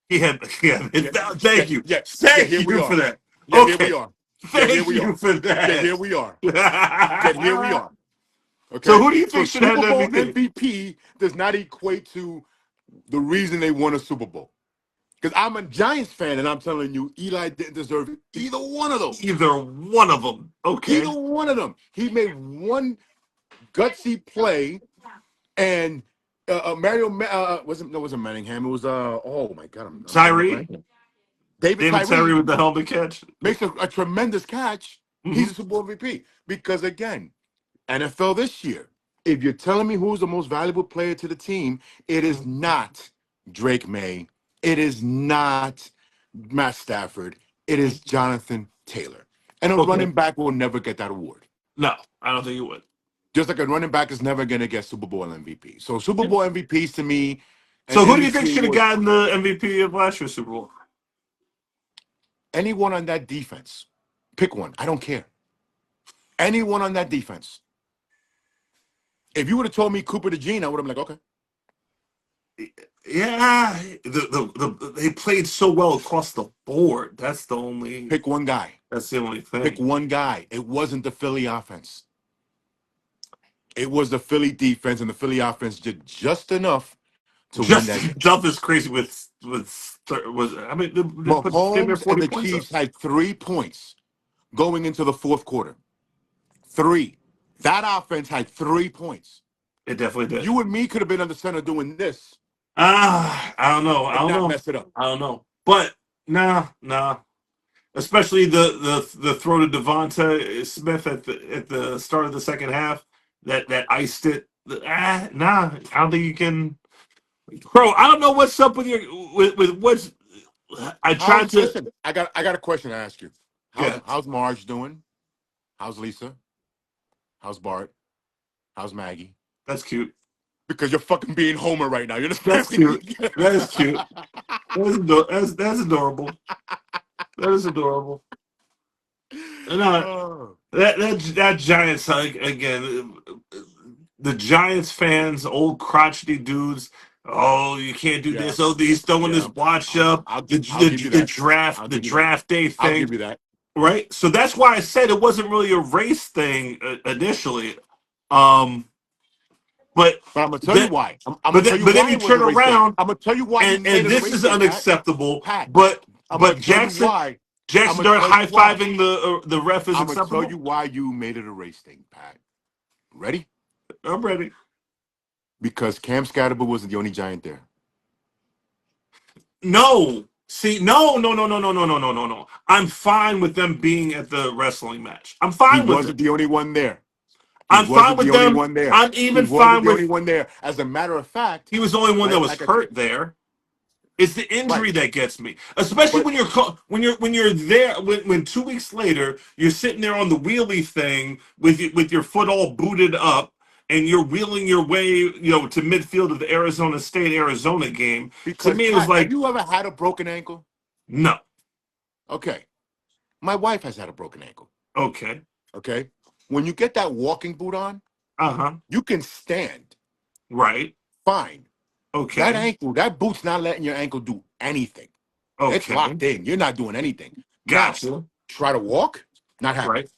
S2: Thank you.
S5: Thank
S2: you
S5: for
S2: that.
S5: Yeah,
S2: Okay.
S5: here we are.
S2: Thank you for that.
S5: Yeah, here we are. Yeah, here we are. Okay.
S2: So who do you think should have
S5: Super
S2: the
S5: Bowl
S2: MVP?
S5: MVP does not equate to the reason they won a Super Bowl. Because I'm a Giants fan, and I'm telling you, Eli didn't deserve either one of them.
S2: Either one of them. Okay.
S5: Either one of them. He made one gutsy play, and Mario wasn't Manningham. It was oh my god,
S2: Tyree.
S5: David
S2: Tyree with the helmet catch.
S5: makes a tremendous catch.
S2: Mhm.
S5: He's a Super Bowl MVP because again, NFL this year. If you're telling me who's the most valuable player to the team, it is not Drake May. It is not Matt Stafford. It is Jonathan Taylor. And a running back will never get that award.
S2: No, I don't think you would.
S5: Just like a running back is never going to get Super Bowl MVP. So Super Bowl MVPs to me.
S2: So who do you think should have gotten the MVP of last year's Super Bowl?
S5: Anyone on that defense. Pick one. I don't care. Anyone on that defense. If you would have told me Cooper DeJean, I would have been like, okay.
S2: Yeah, they played so well across the board. That's the only.
S5: Pick one guy.
S2: That's the only thing.
S5: Pick one guy. It wasn't the Philly offense. It was the Philly defense, and the Philly offense did just enough to win that game.
S2: Duff is crazy with I mean
S5: Mahomes and the Chiefs had 3 points going into the fourth quarter. 3. That offense had 3 points.
S2: It definitely did.
S5: You and me could have been on the center doing this.
S2: I don't know. I don't know.
S5: Mess it up.
S2: I don't know. But nah. Especially the throw to Devonta Smith at the start of the second half that iced it. Nah. I don't think you can. Bro, I don't know what's up with your with what's. I tried to.
S5: Listen, I got a question to ask you. How's Marge doing? How's Lisa? How's Bart? How's Maggie?
S2: That's cute.
S5: Because you're fucking being Homer right now. You understand?
S2: That's cute. That is cute. That's adorable. That is adorable. No, that Giants again. The Giants fans, old crotchety dudes, Oh, you can't do
S5: Yeah,
S2: this. Oh, he's throwing this
S5: yeah.
S2: watch up.
S5: I'll give you
S2: The
S5: that.
S2: draft,
S5: I'll
S2: the
S5: give you that.
S2: draft day
S5: I'll
S2: thing,
S5: give you that.
S2: right? So that's why I said it wasn't really a race thing initially. Um, but
S5: But I'm gonna tell you
S2: that,
S5: why. I'm gonna tell you
S2: but then
S5: why
S2: you
S5: it was
S2: turn
S5: a race thing.
S2: around
S5: I'm gonna tell you why you made
S2: and
S5: it a
S2: this
S5: race
S2: is
S5: thing, Pat.
S2: unacceptable.
S5: Pat,
S2: But
S5: I'm gonna tell you
S2: Jackson
S5: why. I'm gonna
S2: started
S5: tell you
S2: high
S5: why.
S2: fiving the ref is
S5: I'm gonna tell
S2: acceptable.
S5: you why you made it a race thing, Pat. Ready?
S2: I'm ready.
S5: Because Cam Scatterbo wasn't the only giant there.
S2: No. See, no. I'm fine with them being at the wrestling match. I'm
S5: He
S2: fine with it.
S5: wasn't the only one there. He
S2: I'm fine
S5: wasn't
S2: with
S5: the only
S2: them.
S5: one there.
S2: I'm
S5: He
S2: even
S5: wasn't
S2: fine
S5: the only
S2: with.
S5: one there. As a matter of fact,
S2: He was the only one that
S5: right?
S2: was
S5: Like I said,
S2: hurt there. It's the
S5: right.
S2: injury that gets me, especially
S5: But
S2: when you're there. When 2 weeks later you're sitting there on the wheelie thing with your foot all booted up, and you're wheeling your way, to midfield of the Arizona State Arizona game. To
S5: because
S2: me, it was
S5: Pat, have
S2: like,
S5: you ever had a broken ankle?
S2: no,
S5: Okay. My wife has had a broken ankle.
S2: okay,
S5: Okay. When you get that walking boot on,
S2: uh-huh,
S5: you can stand.
S2: right,
S5: Fine. That
S2: okay,
S5: ankle, that boot's not letting your ankle do anything. It's
S2: okay,
S5: locked in. You're not doing anything. Now,
S2: gotcha,
S5: try to walk, not
S2: right,
S5: happening.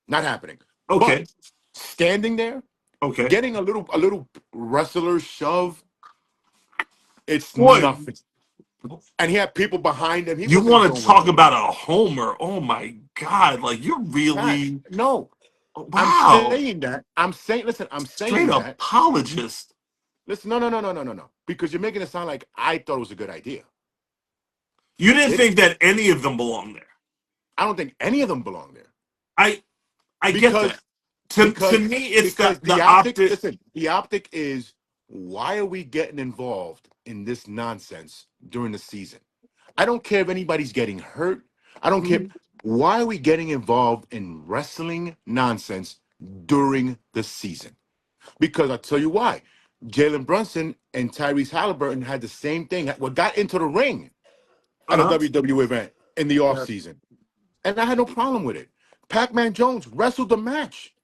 S5: Not happening. But
S2: okay,
S5: standing there,
S2: okay.
S5: getting a little wrestler shove, it's
S2: Boy,
S5: nothing. And he had people behind him. He
S2: you
S5: wasn't
S2: want to
S5: going
S2: talk about
S5: nowhere.
S2: a homer? Oh my God! Like you're
S5: Pat,
S2: really
S5: no. I'm
S2: wow.
S5: saying that. I'm saying, listen, I'm
S2: Straight
S5: saying that.
S2: apologist.
S5: Listen, no. Because you're making it sound like I thought it was a good idea.
S2: You
S5: I
S2: didn't
S5: didn't.
S2: think that any of them belong there.
S5: I don't think any of them belong there.
S2: I I get
S5: Because
S2: that. To
S5: because
S2: me, it's
S5: because
S2: the
S5: the optic,
S2: optic.
S5: listen, the optic is why are we getting involved in this nonsense during the season? I don't care if anybody's getting hurt. I don't care.
S2: Mhm.
S5: Why are we getting involved in wrestling nonsense during the season? Because I'll tell you why. Jalen Brunson and Tyrese Halliburton had the same thing. What got into the ring at a
S2: Uh-huh.
S5: WWE event in the
S2: Yeah.
S5: offseason. And I had no problem with it. Pac-Man Jones wrestled the match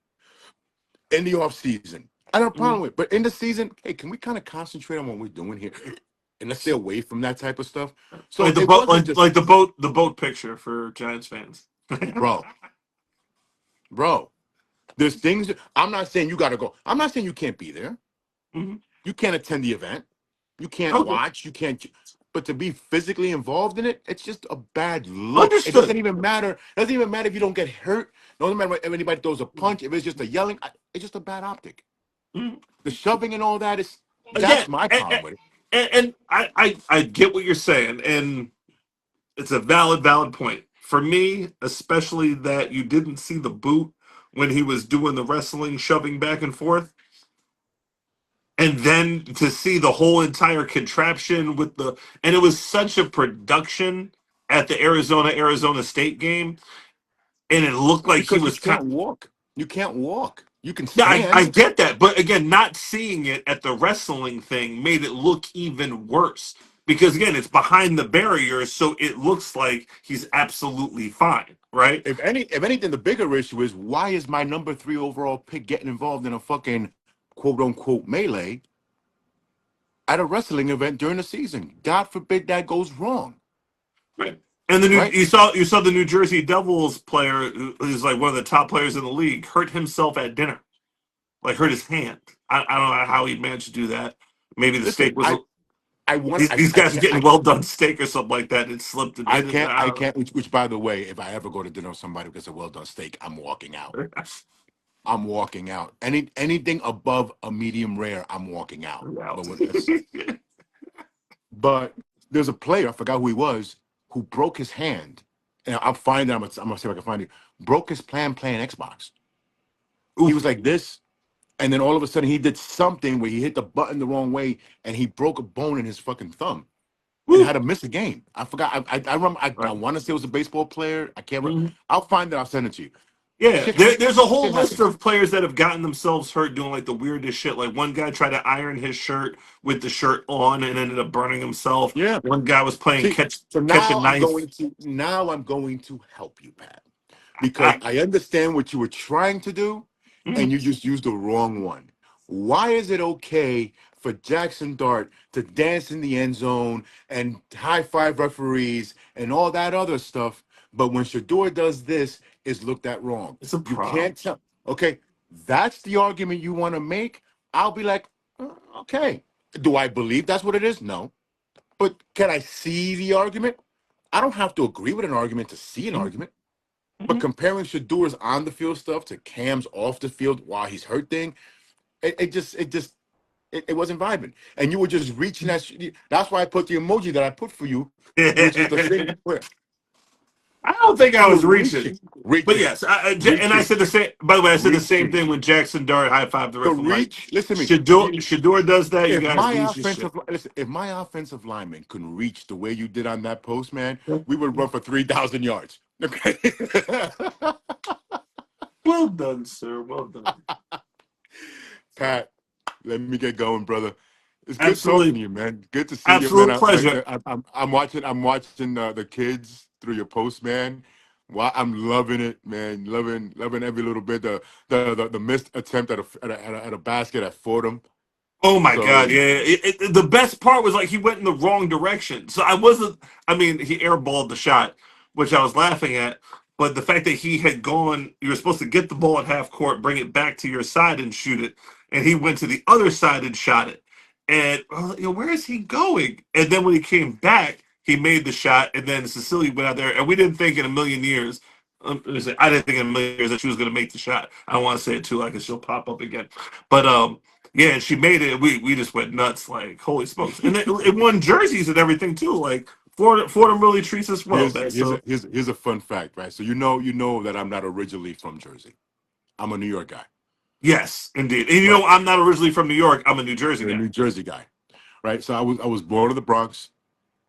S5: in the offseason. I don't have a problem
S2: Mhm.
S5: with it. But in the season, hey, can we kind of concentrate on what we're doing here? And let's stay away from that type of stuff. So
S2: Like the
S5: it
S2: boat,
S5: wasn't just,
S2: the boat picture for Giants fans.
S5: bro, bro. There's things I'm not saying you gotta go. I'm not saying you can't be there.
S2: Mhm.
S5: You can't attend the event. You can't
S2: Okay,
S5: watch. You can't. But to be physically involved in it, it's just a bad look. It doesn't
S2: understood.
S5: even matter. It doesn't even matter if you don't get hurt. It doesn't matter if anybody throws a punch. If it's just a yelling, it's just a bad optic.
S2: Mhm.
S5: The shoving and all that is
S2: Again,
S5: that's my problem with it.
S2: and I get what you're saying, and it's a valid point for me, especially that you didn't see the boot when he was doing the wrestling, shoving back and forth. And then to see the whole entire contraption and it was such a production at the Arizona State game, and it looked like he
S5: Because you
S2: was kind.
S5: can't walk. You can't walk. You can
S2: Yeah, I
S5: stand.
S2: get that, but again, not seeing it at the wrestling thing made it look even worse because again, it's behind the barrier, so it looks like he's absolutely fine, right?
S5: If anything, the bigger issue is why is my number 3 overall pick getting involved in a fucking quote unquote melee at a wrestling event during the season? God forbid that goes wrong,
S2: Right. And the new
S5: right?
S2: you saw the New Jersey Devils player who's like one of the top players in the league hurt himself at dinner. Like hurt his hand. I don't know how he managed to do that. Maybe the
S5: Listen,
S2: steak was
S5: I want
S2: these
S5: I
S2: guys are
S5: can't
S2: getting well done steak or something like that. It slipped and hit it. I
S5: I
S2: don't
S5: can't which by the way, if I ever go to dinner with somebody who gets a well done steak, I'm walking out.
S2: know.
S5: I'm walking out. Anything above a medium rare, I'm walking out.
S2: We're out.
S5: But there's a player, I forgot who he was, who broke his hand. And I'll find it. I'm gonna see if I can find it. Broke his plan playing Xbox. He was
S2: Oof.
S5: like this, and then all of a sudden he did something where he hit the button the wrong way, and he broke a bone in his fucking thumb, and had
S2: Woo.
S5: to miss a game. I forgot. I remember. I
S2: Right.
S5: want to say it was a baseball player. I can't remember.
S2: Mhm.
S5: I'll find it. I'll send it to you.
S2: Yeah,
S5: Shit happens.
S2: there's a whole
S5: Shit
S2: list
S5: happens.
S2: of players that have gotten themselves hurt doing like the weirdest shit. Like one guy tried to iron his shirt with the shirt on and ended up burning himself.
S5: Yeah.
S2: One guy was playing
S5: See, so
S2: catch a
S5: now
S2: knife.
S5: I'm going to help you, Pat, because I understand what you were trying to do, and
S2: Mhm.
S5: you just used the wrong one. Why is it okay for Jackson Dart to dance in the end zone and high five referees and all that other stuff. But when Shadeur does this, it's looked at wrong.
S2: It's a
S5: You
S2: problem.
S5: can't tell. Okay, that's the argument you want to make. I'll be like, okay. Do I believe that's what it is? No. But can I see the argument? I don't have to agree with an argument to see an argument. But comparing Shadeur's on the field stuff to Cam's off the field while he's hurt thing, it wasn't vibing. And you were just reaching that. That's why I put the emoji that I put for you, which is the thing.
S2: I don't think I was reaching.
S5: Reaching.
S2: But yes, and I said the same. By the way, I said the same thing when Jackson Dart high five the
S5: The
S2: ref.
S5: reach. Listen to me.
S2: Shadeur does that. You
S5: If
S2: guys
S5: my
S2: lose your shit.
S5: offensive, listen, if my offensive lineman couldn't reach the way you did on that post, man, we would run for 3,000 yards. Okay.
S2: Well done, sir. Well done.
S5: Pat, let me get going, brother. It's good
S2: Absolutely.
S5: talking to you, man. Good to see
S2: Absolute
S5: you, man.
S2: pleasure.
S5: I'm watching the kids through your post, man. Wow, I'm loving it, man. Loving every little bit. The missed attempt at a basket at Fordham.
S2: Oh my
S5: So-
S2: God! Yeah, the best part was like he went in the wrong direction. So I wasn't. I mean, he airballed the shot, which I was laughing at. But the fact that he had gone, you were supposed to get the ball at half court, bring it back to your side and shoot it, and he went to the other side and shot it. And where is he going? And then when he came back, he made the shot, and then Cecilia went out there, and we didn't think in a million years. I didn't think in a million years that she was going to make the shot. I don't want to say it too, like she'll pop up again. But yeah, and she made it. We just went nuts, like holy smokes! And it won jerseys and everything too. Like Fordham really treats us well.
S5: Here's a fun fact, right? So you know that I'm not originally from Jersey. I'm a New York guy.
S2: Yes, indeed. And you know, I'm not originally from New York. I'm a New Jersey guy.
S5: A New Jersey guy, right? So I was born in the Bronx,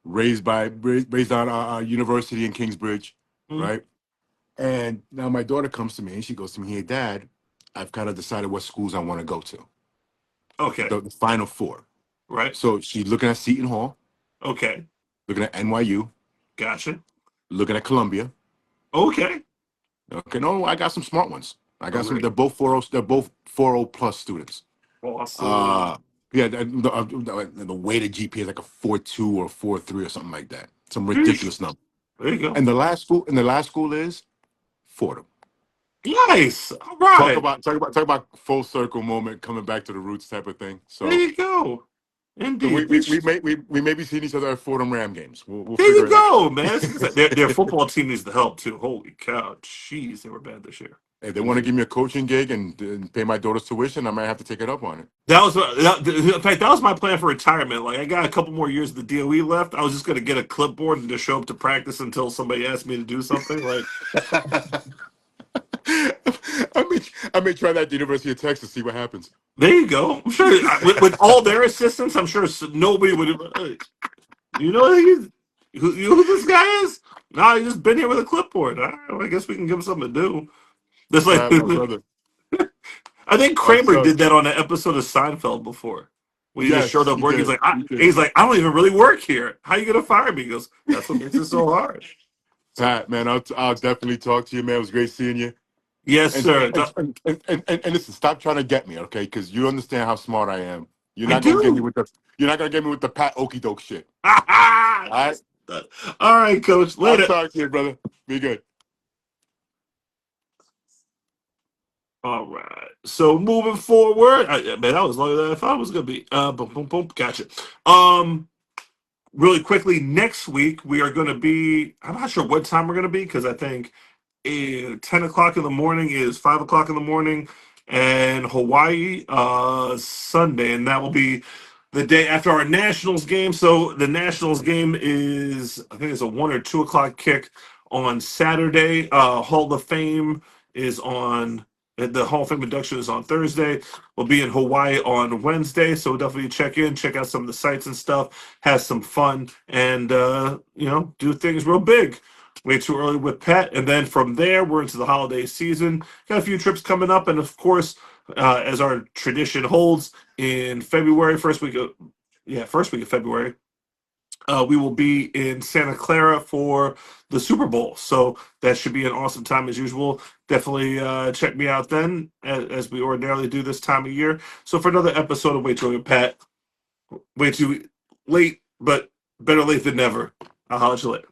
S5: raised on University in Kingsbridge, right? And now my daughter comes to me and she goes to me, "Hey, Dad, I've kind of decided what schools I want to go to.
S2: Okay.
S5: The Final Four,
S2: right?
S5: So she's looking at Seton Hall.
S2: Okay.
S5: Looking at NYU.
S2: Gotcha.
S5: Looking at Columbia.
S2: Okay.
S5: Okay. No, I got some smart ones. I got some.
S2: Great.
S5: They're both 4.0. They're both 4.0 plus students.
S2: Awesome.
S5: Yeah. The weighted GPA is like a 4.2 or 4.3 or something like that. Some ridiculous number.
S2: There you go.
S5: And the last school is Fordham.
S2: Nice. All right.
S5: Talk about full circle moment, coming back to the roots type of thing. So
S2: there you go. Indeed.
S5: So we may be seeing each other at Fordham Ram games. We'll
S2: there
S5: figure
S2: you
S5: it
S2: go,
S5: out.
S2: man. Their football team needs the help too. Holy cow. Jeez, they were bad this year.
S5: If they want to give me a coaching gig and pay my daughter's tuition, I might have to take it up on it.
S2: In fact, that was my plan for retirement. Like, I got a couple more years of the DOE left. I was just going to get a clipboard and just show up to practice until somebody asked me to do something. Like,
S5: I may try that at the University of Texas, see what happens.
S2: There you go. I'm sure with all their assistants, I'm sure nobody would. You know who this guy is? No, he's just been here with a clipboard. All right, well, I guess we can give him something to do. That's like
S5: my brother.
S2: I think Kramer did that on an episode of Seinfeld before. When he just showed up working, he's like, I don't even really work here. How you gonna fire me? He goes, that's what makes it so hard.
S5: Pat, man, I'll definitely talk to you, man. It was great seeing you.
S2: Yes, sir.
S5: And listen, stop trying to get me, okay? Because you understand how smart I am. You're not gonna get me with the Pat Okie doke shit. All right,
S2: all right, Coach. Later.
S5: I'll talk to you, brother. Be good.
S2: All right. So moving forward, man, that was longer than I thought it was gonna be. Boom, boom, boom. Gotcha. Really quickly, next week we are gonna be. I'm not sure what time we're gonna be because I think 10 o'clock in the morning is 5 o'clock in the morning, and Hawaii Sunday, and that will be the day after our Nationals game. So the Nationals game is, I think it's a 1 or 2 o'clock kick on Saturday. Hall of Fame is on. The Hall of Fame induction is on Thursday. We'll be in Hawaii on Wednesday, so definitely check out some of the sites and stuff, have some fun, and do things real big. Way too early with Patt, and then from there we're into the holiday season. Got a few trips coming up, and of course, as our tradition holds, in February, first week of February, we will be in Santa Clara for the Super Bowl. So that should be an awesome time as usual. Definitely check me out then, as we ordinarily do this time of year. So for another episode of Wait Till You're Pat, Way too late, but better late than never. I'll holler at you later.